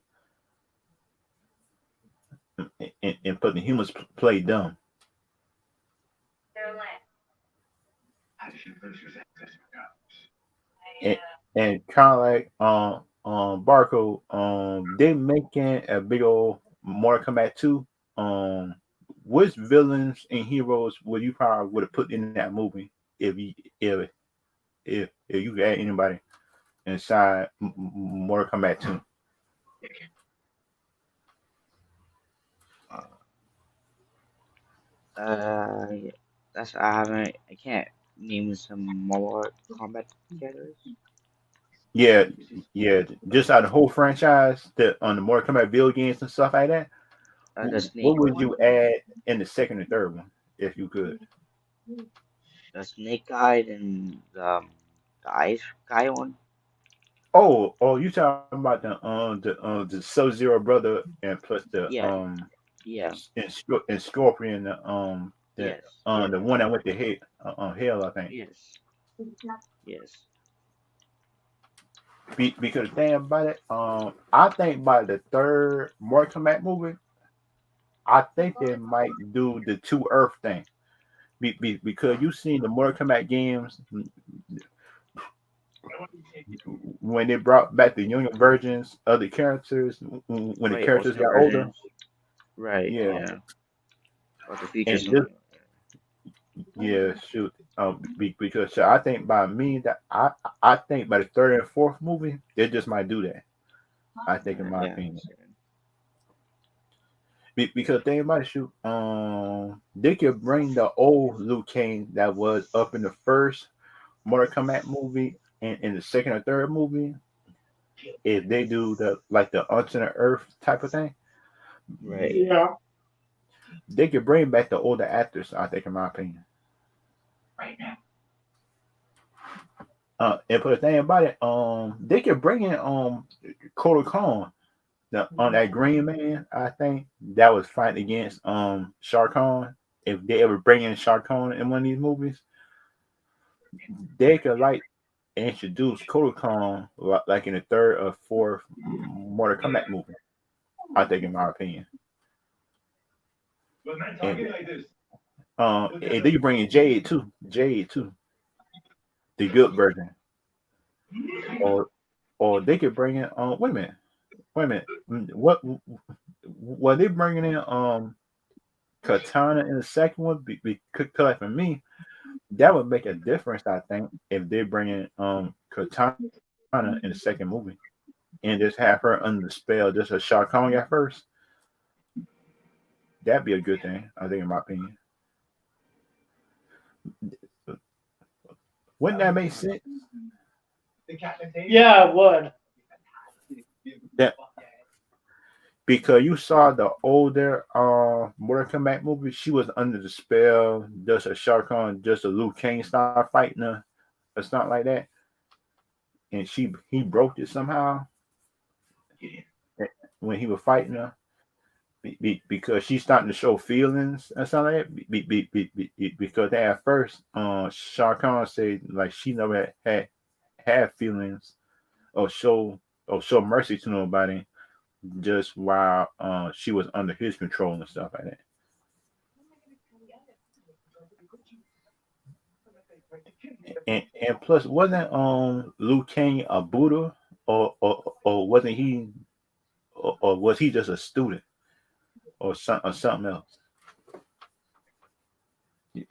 and put the humans play dumb. and, and kind of like Barco, they making a big old Mortal Kombat 2. Um, which villains and heroes would you probably would have put in that movie if you if you could add anybody inside Mortal Kombat 2? Yeah, that's I haven't. I can't name some more combat characters. Yeah, yeah, just out of the whole franchise, on the Mortal Kombat video games and stuff like that. The What snake would you one, add in the second and third one if you could? the snake guy, and the ice guy one. You talking about the Sub Zero brother and plus the Yeah, yeah, and Scorpion yes, yes, the one that went to hell, I think. yes, yes. Because the thing about it, I think by the third Mortal Kombat movie, I think they might do the two Earth thing. Because you've seen the Mortal Kombat games when they brought back the younger versions of the characters when the Right, characters also got older. versions. Right, Yeah, yeah. Or the features and something. this yeah, shoot. Because so I think by me that I think by the third and fourth movie they just might do that. I think in my Yeah, opinion. so, Because think about it, shoot. They could bring the old Liu Kang that was up in the first Mortal Kombat movie and in the second or third movie. If they do the like the alternate Earth type of thing, right. Yeah. they could bring back the older actors. I think, in my opinion. And for the thing about it, they could bring in Kotal Khan, the on that Green Man. I think that was fighting against Shah Khan. If they ever bring in Shah Khan in one of these movies, they could like introduced Kodokan like in the third or fourth Mortal Kombat movie. I think, in my opinion. And they bring in Jade too, the good version, or they could bring in wait a minute, what they bringing in Katana in the second one? Because like for me, that would make a difference. I think if they bring in Katana in the second movie and just have her under the spell, just a Shao Kahn at first, that'd be a good thing. I think, in my opinion. Wouldn't that make sense? Yeah, it would. That because you saw the older Mortal Kombat movie, she was under the spell, just a Shao Kahn, just a Liu Kang style fighting her, or something like that, and he broke it somehow when he was fighting her. Because she's starting to show feelings and something like that. Because at first, Shao Kahn said like she never had feelings or show mercy to nobody, just while she was under his control and stuff like that. And plus, wasn't Liu Kang a Buddha, or wasn't he, or was he just a student, or something else?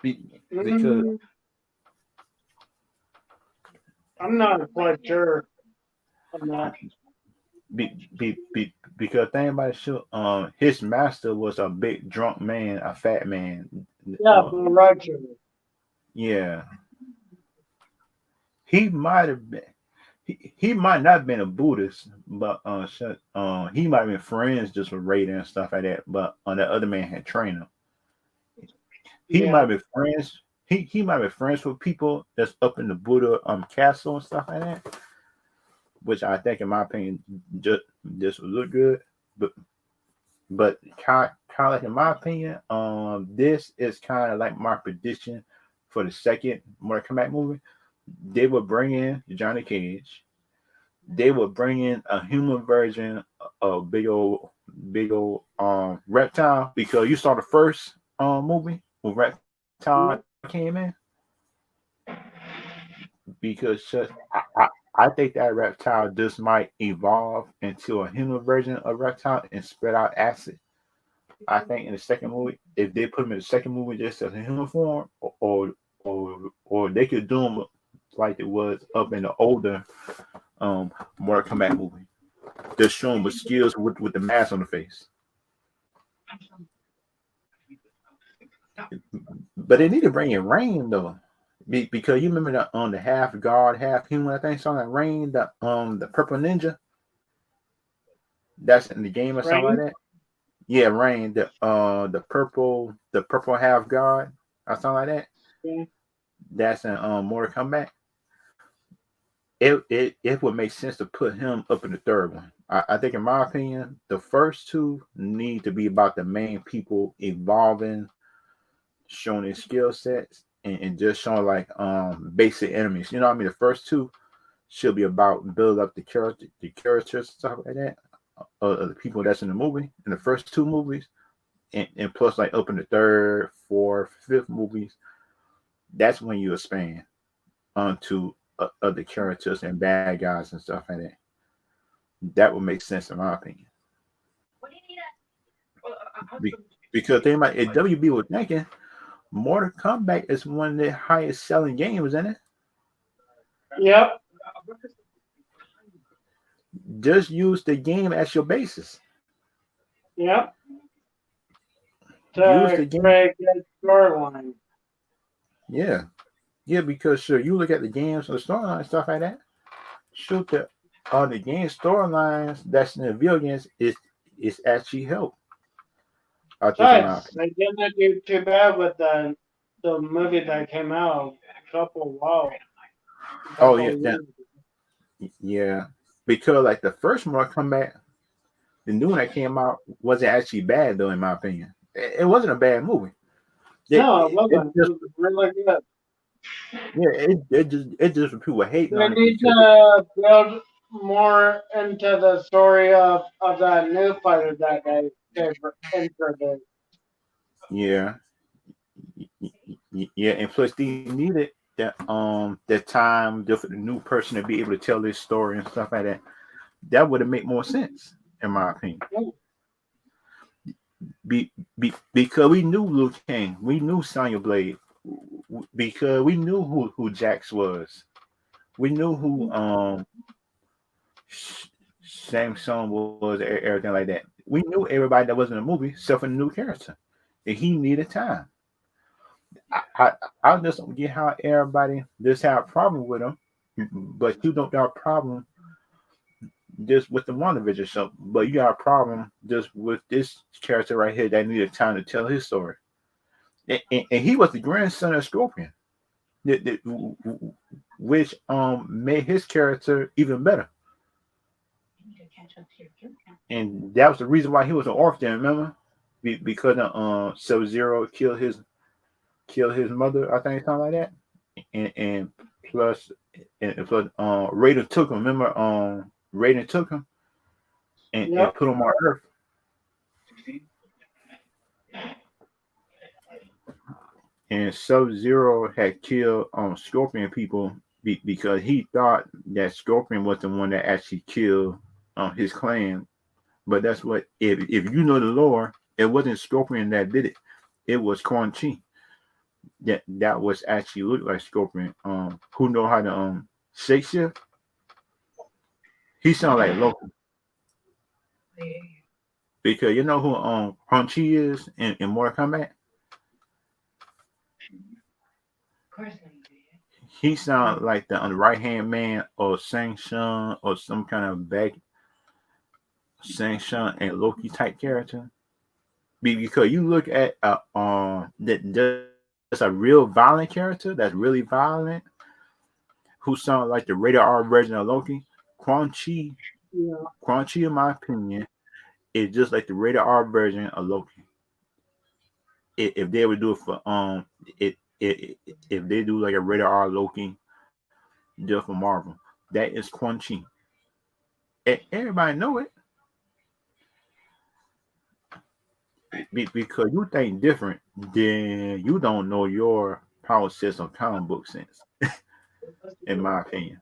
Because I'm not quite sure on that. Because thing about it, his master was a big drunk man, a fat man. Yeah, Roger. Yeah, he might have been. He might not have been a Buddhist, but he might have been friends just with Raiden and stuff like that. But the other man had trained him. He Yeah. might be friends. He might be friends with people that's up in the Buddha castle and stuff like that, which I think, in my opinion, just would look good. But kind of like, in my opinion, this is kind of like my prediction for the second Mortal Kombat movie. They would bring in Johnny Cage. They would bring in a human version of big old reptile, because you saw the first movie when reptile came in. Because I think that reptile just might evolve into a human version of reptile and spread out acid. I think in the second movie, if they put him in the second movie just as a human form, or they could do him like it was up in the older Mortal Kombat movie, just show him with skills with the mask on the face. But they need to bring in Rain though, because you remember the half god, half human, I think, something like Rain, the purple ninja. That's in the game or something like that. Yeah, Rain, the purple half god or something like that. Yeah. That's in Mortal Kombat. It would make sense to put him up in the third one. I think, in my opinion, the first two need to be about the main people evolving, showing their skill sets, and just showing like basic enemies. You know what I mean? The first two should be about build up the characters, stuff like that, of the people that's in the movie, in the first two movies, and plus like up in the third, fourth, fifth movies. That's when you expand onto other characters and bad guys and stuff like that. That would make sense, in my opinion. Because they might, if WB was thinking, Mortal Kombat is one of the highest selling games, isn't it? Yep. Just use the game as your basis. Yep. Use the To game. create a storyline. Yeah. Yeah, because sure, you look at the games or the storyline and stuff like that. Shoot, the game storylines that's in the video games is actually help. I think, in my Besides, opinion. they didn't do too bad with the movie that came out a couple Oh yeah. Because like the first Mortal Kombat, the new one that came out wasn't actually bad though, in my opinion. It wasn't a bad movie. No, it wasn't. It was really good. Yeah, it just for people hating They on it need because to build more into the story of that new fighter that they introduced. yeah, yeah, and plus they needed that time just for the new person to be able to tell this story and stuff like that. That would have made more sense, in my opinion. Because we knew Liu Kang, we knew Sonya Blade, because we knew who Jax was. We knew who Samsung was, everything like that. We knew everybody that was in the movie except for the new character, and he needed time. I, I just don't get how everybody just have a problem with him, but you don't have a problem just with the WandaVision show, but you got a problem just with this character right here that needed time to tell his story. And he was the grandson of Scorpion, which made his character even better. And that was the reason why he was an orphan. Remember, because Sub Zero killed his mother, I think something like that, and plus plus Raiden took him. Remember, Raiden took him and Yep. put him on Earth. And Sub Zero had killed Scorpion people because he thought that Scorpion was the one that actually killed his clan. But that's what if you know the lore, it wasn't Scorpion that did it. It was Quan Chi that was actually looked like Scorpion. Who know how to shapeshift? He sound like Loki because you know who Quan Chi is in Mortal Kombat. He sound like the right hand man or Sanction or some kind of back Sanction and Loki type character. Because you look at that's a real violent character that's really violent who sound like the rated R version of Loki. Quan Chi, Yeah. Quan Chi, in my opinion, is just like the rated R version of Loki. If they would do it for if they do like a rated R Loki deal for Marvel, that is Quan Chi. Everybody know it because you think different, then you don't know your power sets or comic book sense. In my opinion,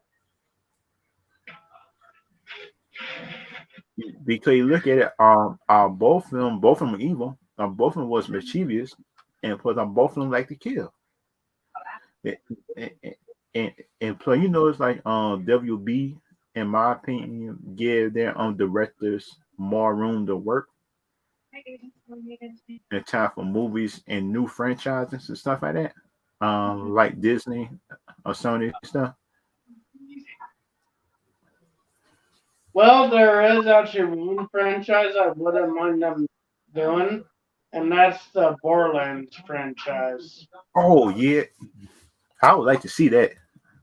because you look at it, both of them are evil. Both of them was mischievous, and plus, both of them like to kill. And, and, and plus, you know, it's like WB, in my opinion, give their directors more room to work and time for movies and new franchises and stuff like that. Like Disney or Sony stuff. Well, there is actually one franchise I wouldn't mind them doing, and that's the Borderlands franchise. Oh yeah, I would like to see that.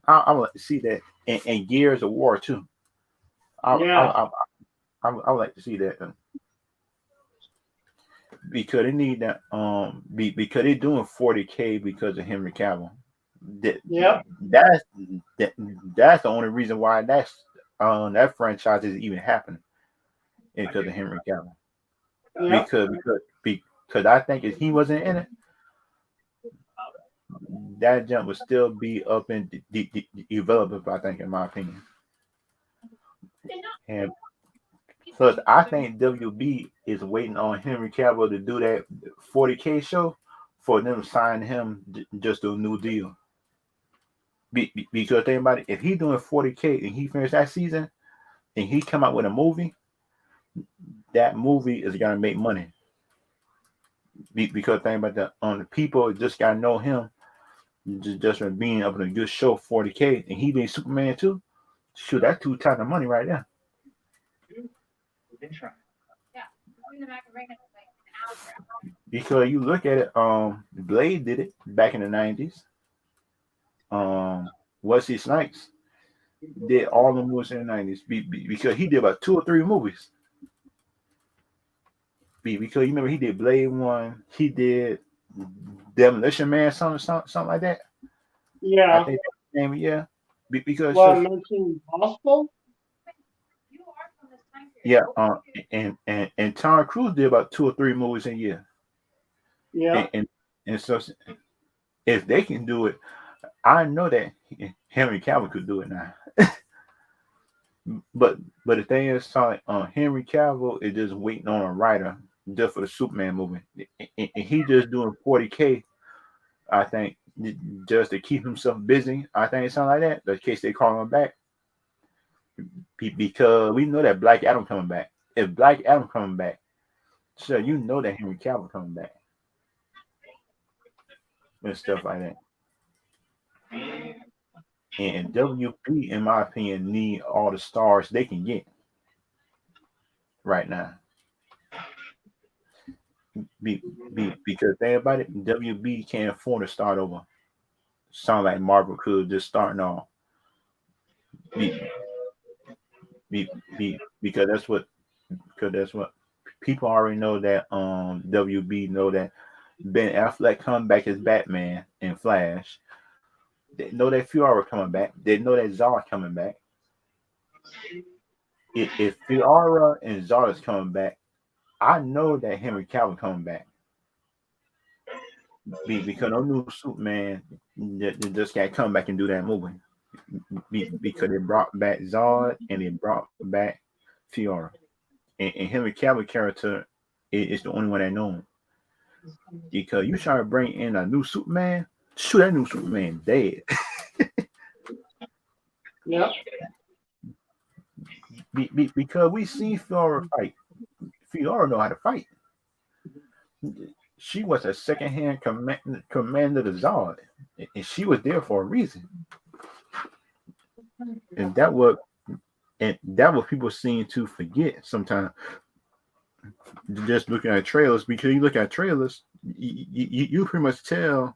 I would like to see that, and Gears of War too. I I, Yeah. I, I would like to see that because they need that. Because they're doing 40K because of Henry Cavill. That Yep. that's that, that's the only reason why that franchise is even happening because of Henry Cavill. Yep. Because I think if he wasn't in it, that jump would still be up in development. I think, in my opinion, and plus I think WB is waiting on Henry Cavill to do that 40K show for them to sign him just to a new deal. Because think about it, if he's doing 40K and he finished that season and he come out with a movie, that movie is gonna make money. Because think about the people just gotta know him just from being up in a good show 40K and he being Superman too. Shoot, that's two times the money right there. Because you look at it, Blade did it back in the 90s. Wesley Snipes did all the movies in the 90s because he did about two or three movies. Because you remember he did Blade 1, he did Demolition Man, something like that. I Yeah. think that's the name. Yeah, because What, Mission Impossible? yeah, and Tom Cruise did about 2 or 3 movies a year, Yeah. and so if they can do it, I know that Henry Cavill could do it now. But the thing is, Henry Cavill is just waiting on a writer just for the Superman movie, and he just doing 40K. I think just to keep himself busy. I think it's something like that. In case they call him back, because we know that Black Adam coming back. If Black Adam coming back, so you know that Henry Cavill coming back and stuff like that. And WB, in my opinion, need all the stars they can get right now. Because think about it, WB can't afford to start over. Sound like Marvel could just starting off. Be, because that's what people already know that WB know that Ben Affleck come back as Batman and Flash. They know that Fiora coming back. They know that Zara coming back. If Fiora and Zara's coming back, I know that Henry Cavill coming back. Because no new Superman just can't come back and do that movie. Because they brought back Zod and they brought back Fiora. And Henry Cavill character is the only one that know him. Because you try to bring in a new Superman, shoot, that new Superman dead. Yep. Because we seen Fiora fight. Fiora know how to fight. She was a second-hand commander of Zod, and she was there for a reason. And that what people seem to forget sometimes. Just looking at trailers, because you look at trailers, you pretty much tell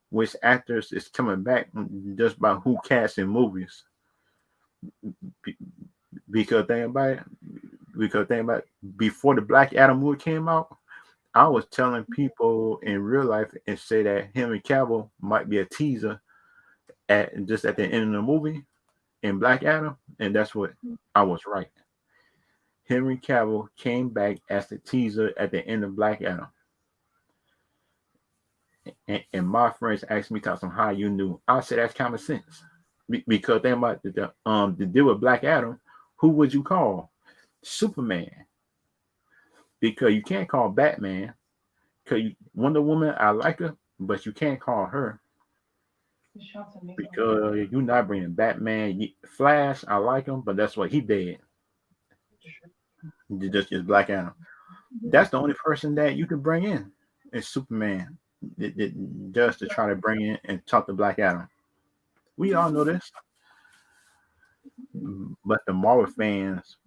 which actors is coming back just by who casts in movies. Because think about it, before the Black Adam movie came out, I was telling people in real life and say that Henry Cavill might be a teaser at the end of the movie in Black Adam, and that's what I was right. Henry Cavill came back as the teaser at the end of Black Adam. And my friends asked me, Thompson, how you knew? I said that's common sense. Because think about the deal with Black Adam, who would you call? Superman. Because you can't call Batman. Because Wonder Woman, I like her, but you can't call her. Because you're not bringing Batman. Flash, I like him, but that's what he did. Just Black Adam. That's the only person that you can bring in is Superman. Just to try to bring in and talk to Black Adam. We all know this. But the Marvel fans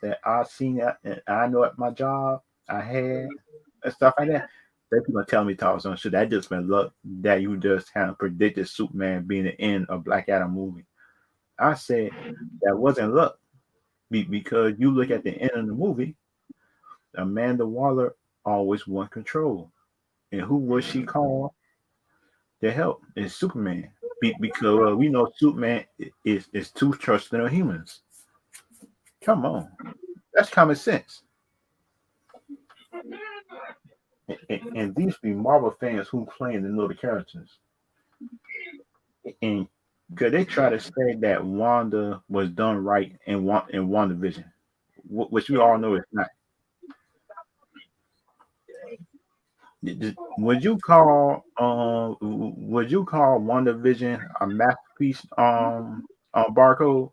that I've seen and I know at my job, I had and stuff like that, they people tell me talk on shit. That just been luck that you just kind of predicted Superman being the end of Black Adam movie. I said that wasn't luck because you look at the end of the movie, Amanda Waller always won control. And who was she called to help? It's Superman. Because we know Superman is too trusting of humans. Come on. That's common sense. And these be Marvel fans who claim to know the characters. And because they try to say that Wanda was done right in WandaVision, which we all know is not. Would you call WandaVision a masterpiece on Barcode?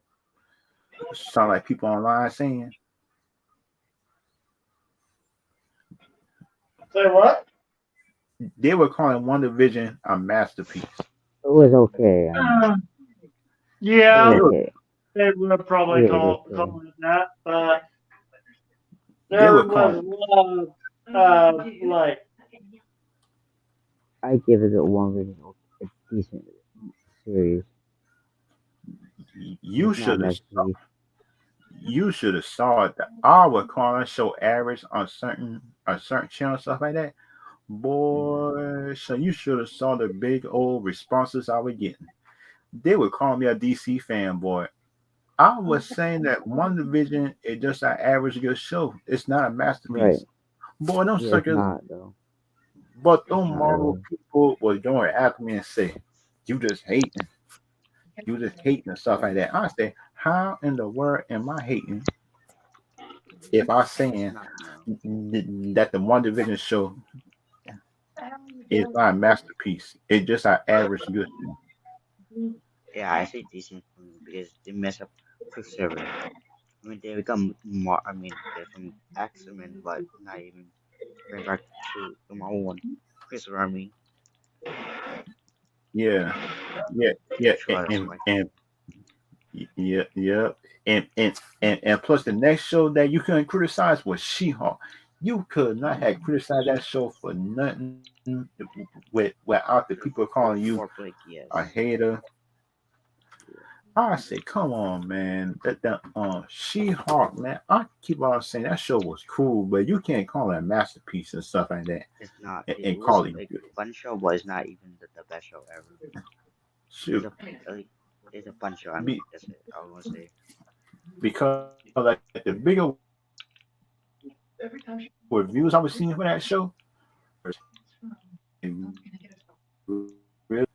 Sound like people online saying. Say what? They were calling WandaVision a masterpiece. It was okay. Yeah, It was okay. they would probably It was call okay. it that, but They there were was calling. a lot of like, I give it a one rating. A decent series. You It's not a should have. masterpiece. You should have saw it. Our calling show average on certain channels stuff like that. Yeah. Boy, that show, you should have saw the big old responses I was getting. They would call me a DC fanboy. I was saying that One Division is just an average good show. It's not a Right. masterpiece. Boy, them Yeah, it's suckers, not though. but It's them not Marvel really. people was going after me and say, "You just hating, you just hating and stuff like that." I say, "How in the world am I hating if I It's saying not no. that the One Division show is not a masterpiece? It's just an average good show." Yeah, I say decent for me because they mess up Quicksilver. I mean, they become more. I mean, they're from X-Men, but not even bring back to the Marvel one. Quicksilver, I mean, Yeah, yeah, yeah, which was my and yeah, yeah, and plus the next show that you couldn't criticize was She-Hulk. You could not have criticized that show for nothing without the people calling you four Blake. a Yes. hater. Yeah. I say, come on, man. That She-Hulk, man. I keep on saying that show was cool, but you can't call it a masterpiece and stuff like that It's not. and It was call it like good. fun show, but it's not even the best show ever. It's Shoot, a like, it's a fun show. I mean, be, that's it. I want to say. because like the bigger reviews I was seeing for that show, really,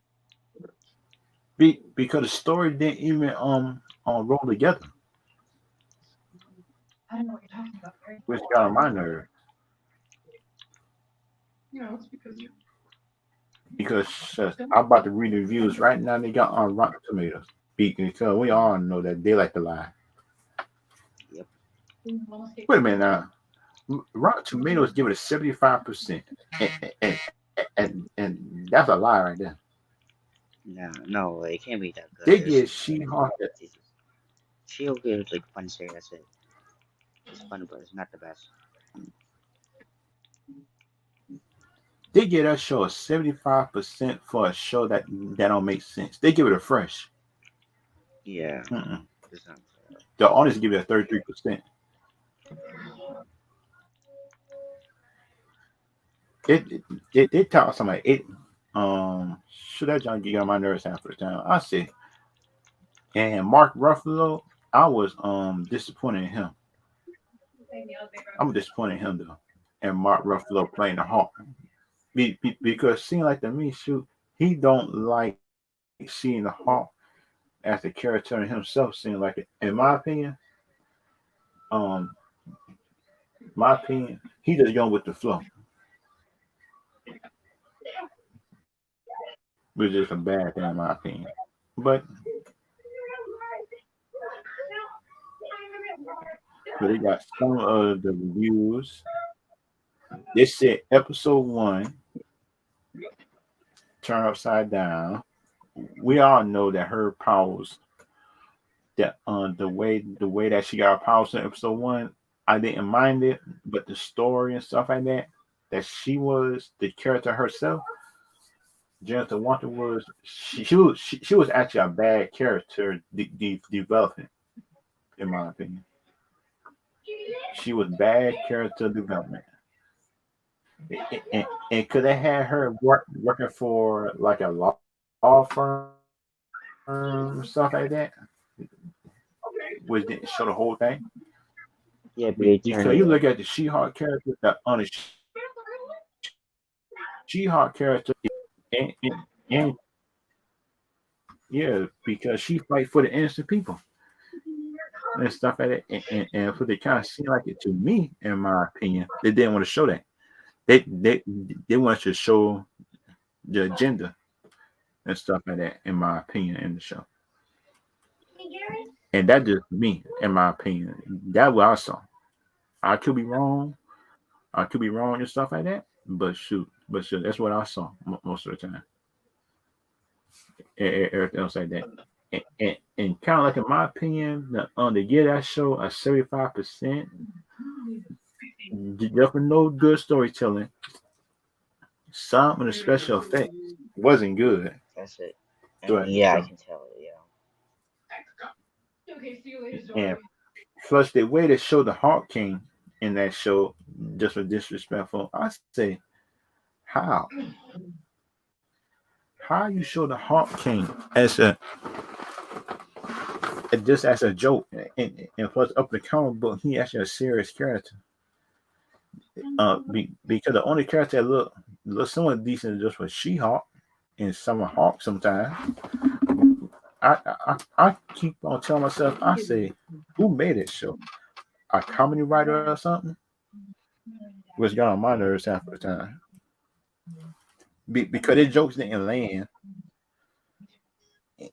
because the story didn't even roll together, which got on my nerve. Because I'm about to read the reviews right now. They got on Rotten Tomatoes because we all know that they like to lie. Yep. Wait a minute now. Rotten Tomatoes give it a 75%, and that's a lie right there. No, no, it can't be that good. They There's give She-Hulk Jesus. Shield is like fun series. That's it. It's fun, but it's not the best. they give that show a 75% for a show that don't make sense. They give it a fresh. Yeah, Mm-mm. it's not. The audience give it a 33%. It talks something like it. Should that John get on my nerves half of the time? I say, and Mark Ruffalo, I was disappointed in him. I'm disappointed in him though, and Mark Ruffalo playing the Hawk because seeing like to me, shoot, he don't like seeing the Hawk as the character himself. Seeing like it, in um, my opinion, he just going with the flow, which is a bad thing in my opinion. But they got some of the reviews. They said episode one turn upside down. We all know that her powers, that the way that she got her powers in episode one, I didn't mind it, but the story and stuff like that she was the character herself. Jennifer Walter was she was actually a bad character developing, in my opinion. She was bad character development. And could they had her working for like a law firm, stuff like that, which didn't show the whole thing? Yeah, but they Because you turn look it. at the She-Hulk character, the on the She-Hulk character, and yeah, because she fight for the innocent people and stuff like that, and for the kind of seem like it to me, in my opinion, they didn't want to show that. They wanted to show the agenda and stuff like that, in my opinion, in the show. And that just me, in my opinion. That what I saw. I could be wrong. I could be wrong and stuff like that. But shoot, that's what I saw most of the time. Everything else like that. And kind of like in my opinion, to give that show a 75%, just for no good storytelling, some of the special effects wasn't good. That's it. I Throughout mean, the yeah, I show. can tell. Yeah. And plus the way they showed the Hawk King in that show just was disrespectful. I say, how? how you show the Hawk King as a just as a joke, and plus up the comic book, he actually a serious character. Because the only character that look somewhat decent just was She-Hulk and Summer Hawk sometimes. I keep on telling myself, I say, who made this show? A comedy writer or something? Was got on my nerves half the time. Because their jokes didn't land,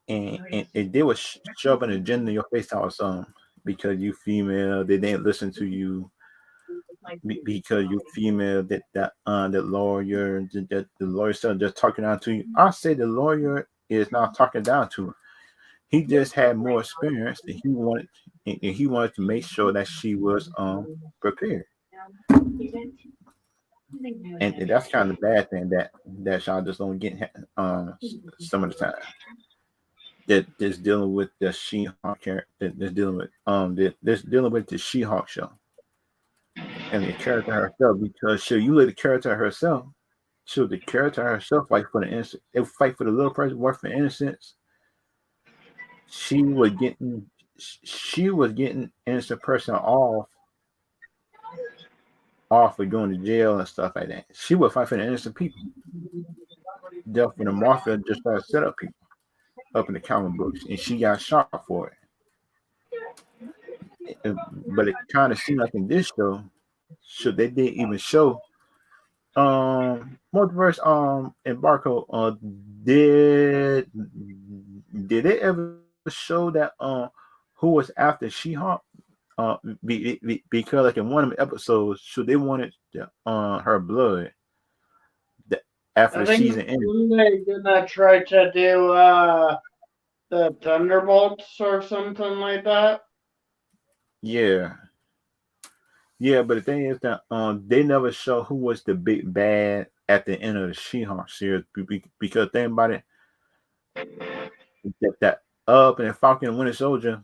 and they were shoving an agenda in your face all something. Because you female, they didn't listen to you. Because you female, that lawyer, the lawyer started just talking down to you. I say the lawyer is not talking down to her. He just had more experience, and he wanted to make sure that she was prepared. And that's kind of the bad thing that y'all just don't get some of the time. That's dealing with the She-Hulk character. That's dealing with that's dealing with the She-Hulk show and the character herself. Because you let the character herself, the character herself fight for the innocent. They fight for the little person, work for innocence. She was getting innocent person off for going to jail and stuff like that. She would fight for the innocent people. Death for the mafia just started set up people up in the comic books, and she got shot for it. But it kind of seemed like in this show, they didn't even show multiverse and Barco did they ever show that who was after She-Hulk? Because like in one of the episodes, they wanted her blood after I the think season ended. they gonna try to do the Thunderbolts or something like that. Yeah, but the thing is that they never show who was the big bad at the end of the She-Hulk series because think about it, that up and Falcon and Winter Soldier,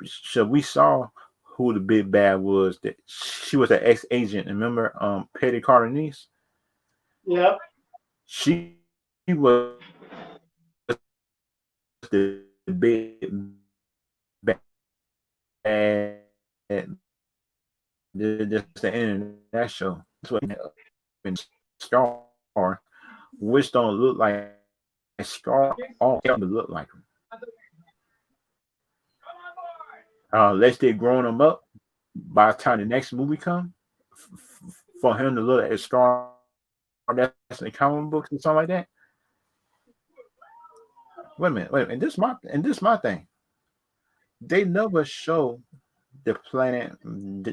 so we saw who the big bad was. That she was an ex-agent. Remember, Petty Carter niece. Yep. She was the big bad. Just the end of that show. That's what been Scar, which don't look like Scar. All look like him. Unless they grown him up by the time the next movie come, for him to look at Scar that's in comic books and something like that. Wait a minute. And this my thing. They never show the planet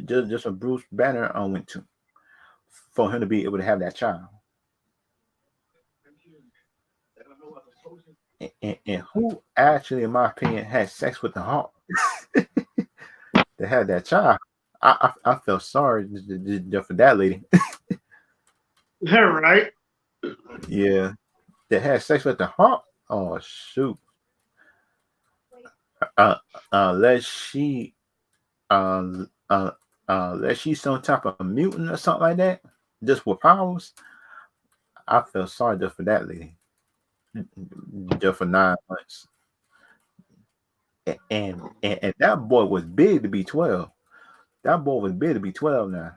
just a Bruce Banner went to for him to be able to have that child. And who actually, in my opinion, had sex with the Hawk to have that child? I felt sorry for that lady. Right. Yeah, that had sex with the Hawk. Oh shoot! Unless she, unless she's some type of mutant or something like that, just with powers. I felt sorry just for that lady, just for 9 months. And that boy was big to be 12. That boy was big to be 12 now.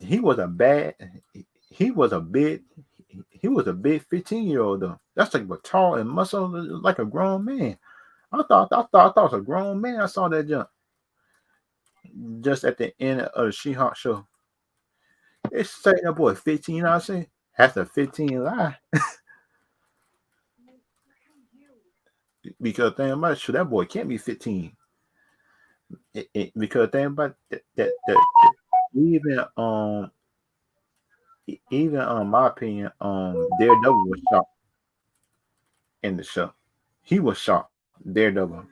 He was a bad. He was a big. He was a big 15-year-old though. That's like a tall and muscle, like a grown man. I thought it was a grown man. I saw that jump just at the end of the She-Hulk show. It's saying that boy 15. I say that's a 15 lie. Because think about it, sure, that boy can't be 15. Because think about that even my opinion, Daredevil was shot in the show. He was shot, Daredevil.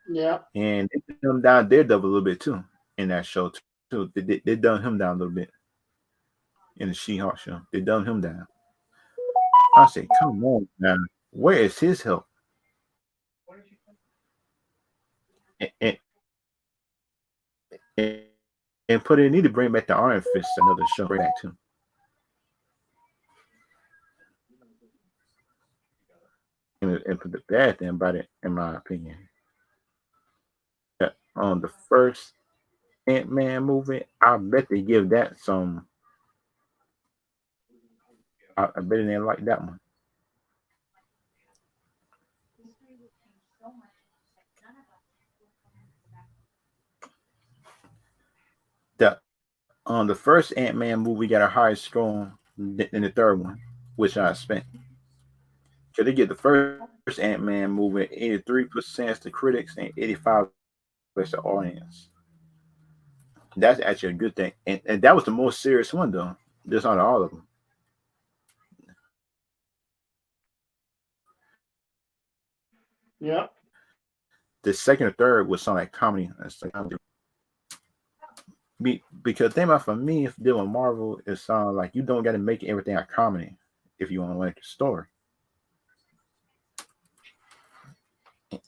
Yeah. And they put him down Daredevil a little bit too in that show too. They done him down a little bit in the She-Hulk show. They done him down. I say, come on now, where is his help? And, and, and put it need to bring back the Iron Fist another show. Bring back too. and put the bad thing about it, in my opinion, that on the first Ant-Man movie, I bet they give that some. I bet they didn't like that one. The on the first Ant-Man movie got a higher score than the third one, which I expect. Because they get the first Ant-Man movie 83% to critics and 85% to audience. That's actually a good thing, and that was the most serious one though. Just out of all of them. Yep. The second or third was some like comedy and stuff. Because think about for me, if dealing with Marvel, it sounds like you don't got to make everything a comedy if you want to like the story.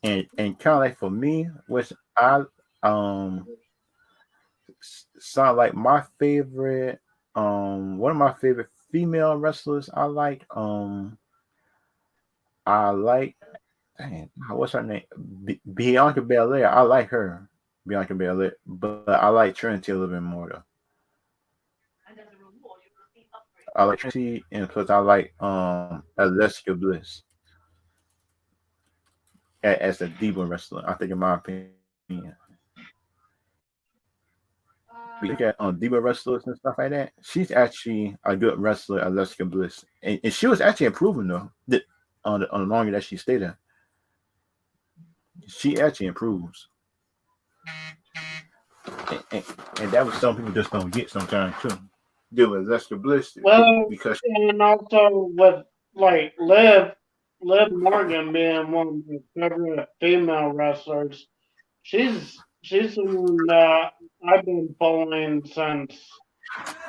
And kind of like for me, which I um sound like my favorite one of my favorite female wrestlers. I like dang, what's her name? Bianca Belair. I like her, Bianca Belair, but I like Trinity a little bit more though. I like Trinity, and plus I like Alaska Bliss as a diva wrestler. I think, in my opinion, look at diva wrestlers and stuff like that. She's actually a good wrestler, Alaska Bliss, and she was actually improving though. On the longer that she stayed there, she actually improves, and, and, and that was some people just don't get sometimes too. Deal with Alaska Bliss Well, because and also with like Liv Morgan being one of my favorite female wrestlers. She's someone that I've been following since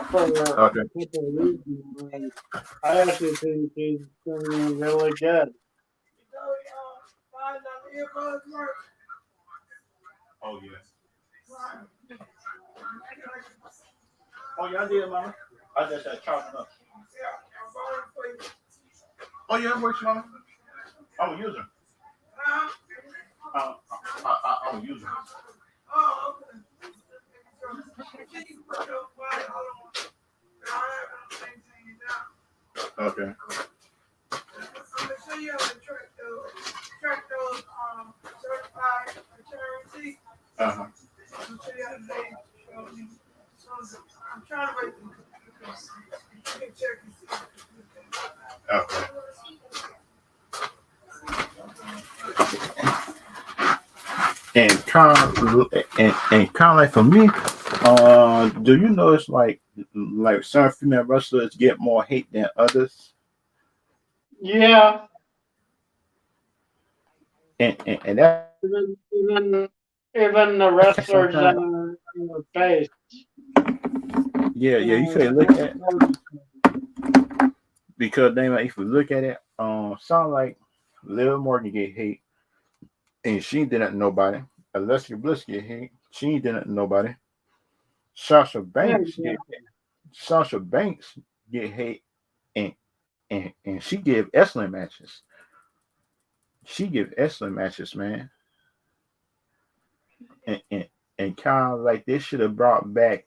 for okay, a couple of years now. And I actually think she's doing really good. oh yeah, oh yeah, I did, mama. I just had chopped up. Oh yeah, it works, mama. I'm a user. I'm a user. Okay. Uh-huh. Okay. And kind of like for me, do you notice like some female wrestlers get more hate than others? Yeah, And that's even the sometimes wrestlers in her face. yeah, yeah. You say look at because they like if you look at it, sound like Liv Morgan get hate and she didn't nobody. Alexa Bliss get hate, she didn't nobody. Sasha Yeah, Banks get Sasha Banks get hate and and she give excellent matches. She give excellent matches, man. And kind of like they should have brought back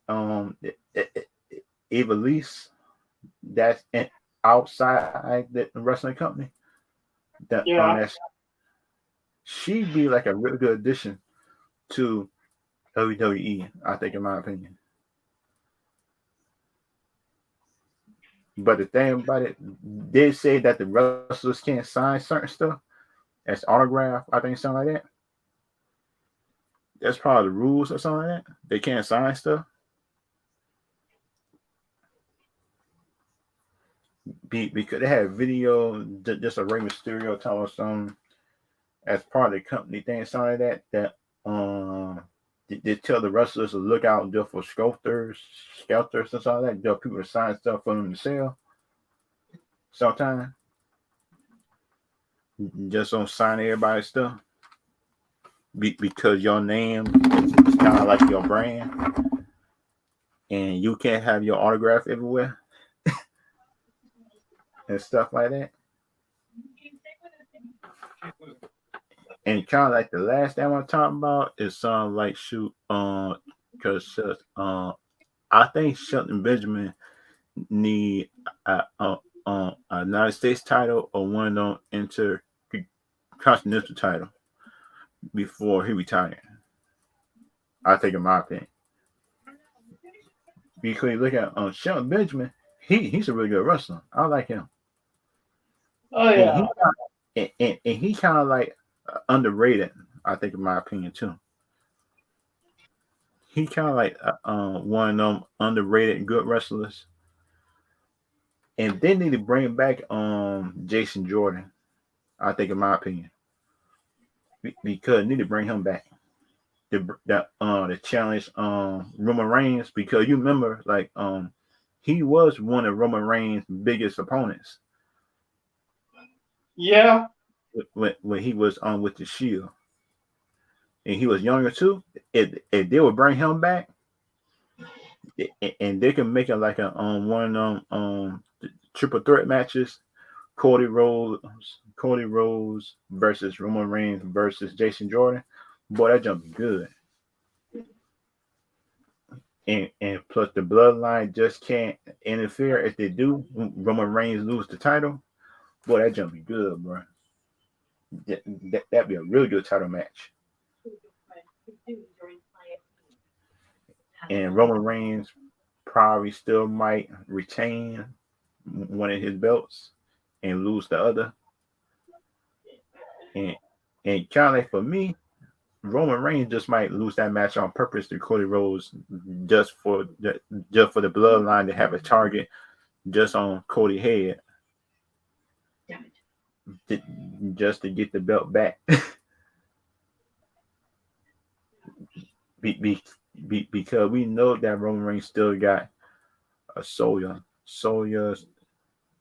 Evilise that's outside the wrestling company. That yeah. that's she'd be like a really good addition to WWE. I think, in my opinion. But the thing about it, they say that the wrestlers can't sign certain stuff as autograph. I think something like that. That's part of the rules or something like that. They can't sign stuff because they had video just a Rey Mysterio telling us something as part of the company thing, something like that. They tell the wrestlers to look out just for sculptors and something like that. There people to sign stuff for them to sell. Sometimes just don't sign everybody's stuff because your name is kind of like your brand, and you can't have your autograph everywhere and stuff like that. And kind of like the last thing I want to talk about is like shoot, because I think Shelton Benjamin need a United States title or one of them intercontinental title before he retired. I think, in my opinion, because you look at Shelton Benjamin, he's a really good wrestler. I like him, Oh and yeah. he kind of like underrated. I think, in my opinion, too. He kind of like one of them underrated good wrestlers. And they need to bring back Jason Jordan. I think, in my opinion, because need to bring him back. The challenge Roman Reigns, because you remember like he was one of Roman Reigns' biggest opponents Yeah. when he was on with the Shield, and he was younger too. If they would bring him back, and they can make it like a one of them triple threat matches. Cody Rhodes versus Roman Reigns versus Jason Jordan. Boy, that jump be good. And plus the bloodline just can't interfere. If they do, Roman Reigns lose the title. Boy, that jump be good, bro. That'd be a really good title match. And Roman Reigns probably still might retain one of his belts and lose the other. And kind of like for me, Roman Reigns just might lose that match on purpose to Cody Rhodes, just for the bloodline to have a target just on Cody's head, just to get the belt back. Because we know that Roman Reigns still got a Sonya,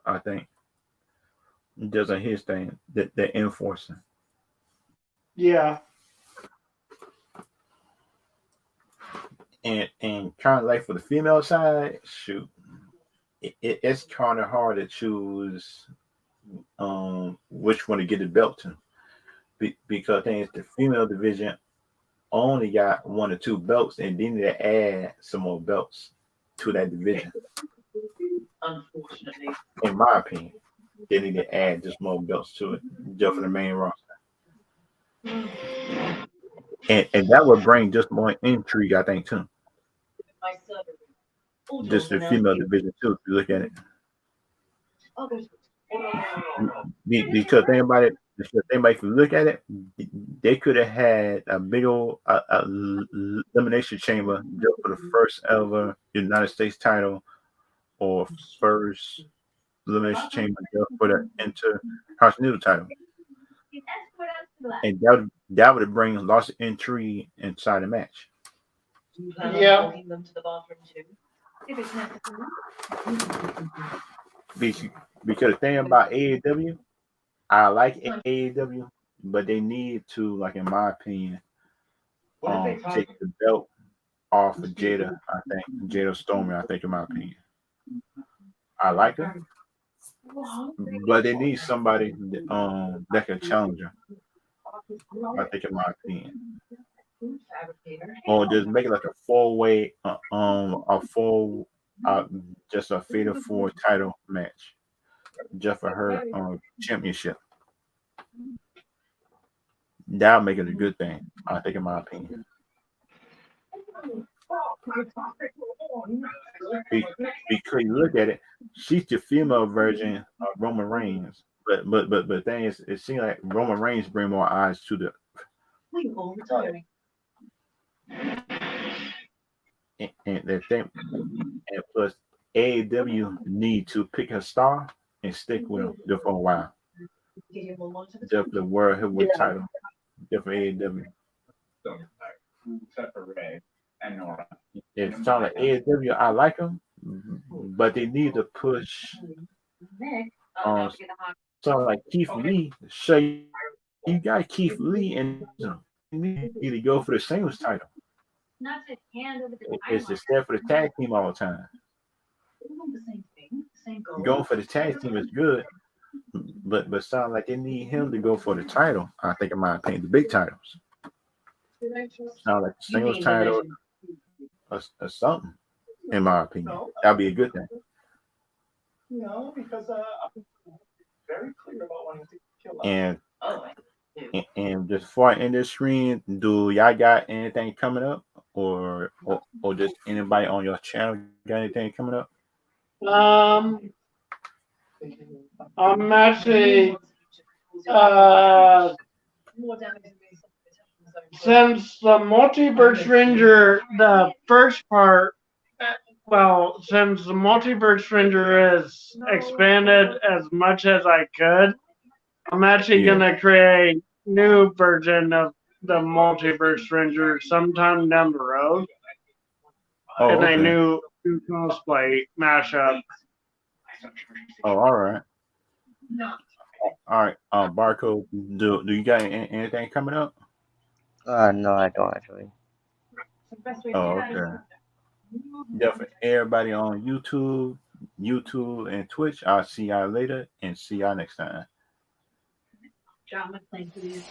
I think, doesn't his thing, the enforcer. Yeah. And kind of like for the female side, shoot, it's kind of hard to choose which one to get the belt to, because things the female division only got one or two belts, and they need to add some more belts to that division. Unfortunately, in my opinion, they need to add just more belts to it, just for the main roster. And that would bring just more intrigue, I think, too. my son. Just the female division too, if you look at it. Because if you look at it, they could have had a big old elimination chamber just for the first ever United States title, or first elimination chamber just for the Intercontinental title, and that would bring lots of intrigue inside the match. Yeah. Walking them to the bathroom too, if it's necessary. Because the thing about AEW, I like AEW, but they need to, like, in my opinion, take the belt off of Jada. I think Jada Stormy. I think, in my opinion, I like her, but they need somebody that can challenge her. I think, in my opinion, or just make it like a four-way, just a fatal four title match, just for her championship. That'll make it a good thing, I think, in my opinion. Because you look at it, she's the female version of Roman Reigns. But the thing is, it seems like Roman Reigns bring more eyes to the We all retiring. and the thing, and plus AEW need to pick a star and stick with him just for a while. Give you more to the Just for the World Heavyweight Yeah. title, just for AEW. Except for Ray and Nora. It's kind of like AEW, I like them, but they need to push neck. something like Keith Lee. So you got Keith Lee, and you need to go for the singles title. Not to hand over the It's instead for the tag team all the time. the same thing, same goal. Going for the tag team is good, but sound like they need him to go for the title. I think, in my opinion, the big titles. Sound like the You singles mean title division? or something. In my opinion, that'd be a good thing. No, because I'm very clear about wanting to kill us. And Oh, just before I end this screen, do y'all got anything coming up, or just anybody on your channel got anything coming up? I'm actually more damage than me. since the Multiverse Ranger, the first part. Well, since the Multiverse Ranger is expanded as much as I could, I'm actually Yeah. gonna create a new version of the Multiverse Ranger sometime down the road, Oh, and a okay. new cosplay mashup. Oh, all right. All right. Barcode. Do you got anything coming up? No, I don't actually. Oh, okay. Yeah, for everybody on YouTube and Twitch, I'll see y'all later and see y'all next time. John McClane, please.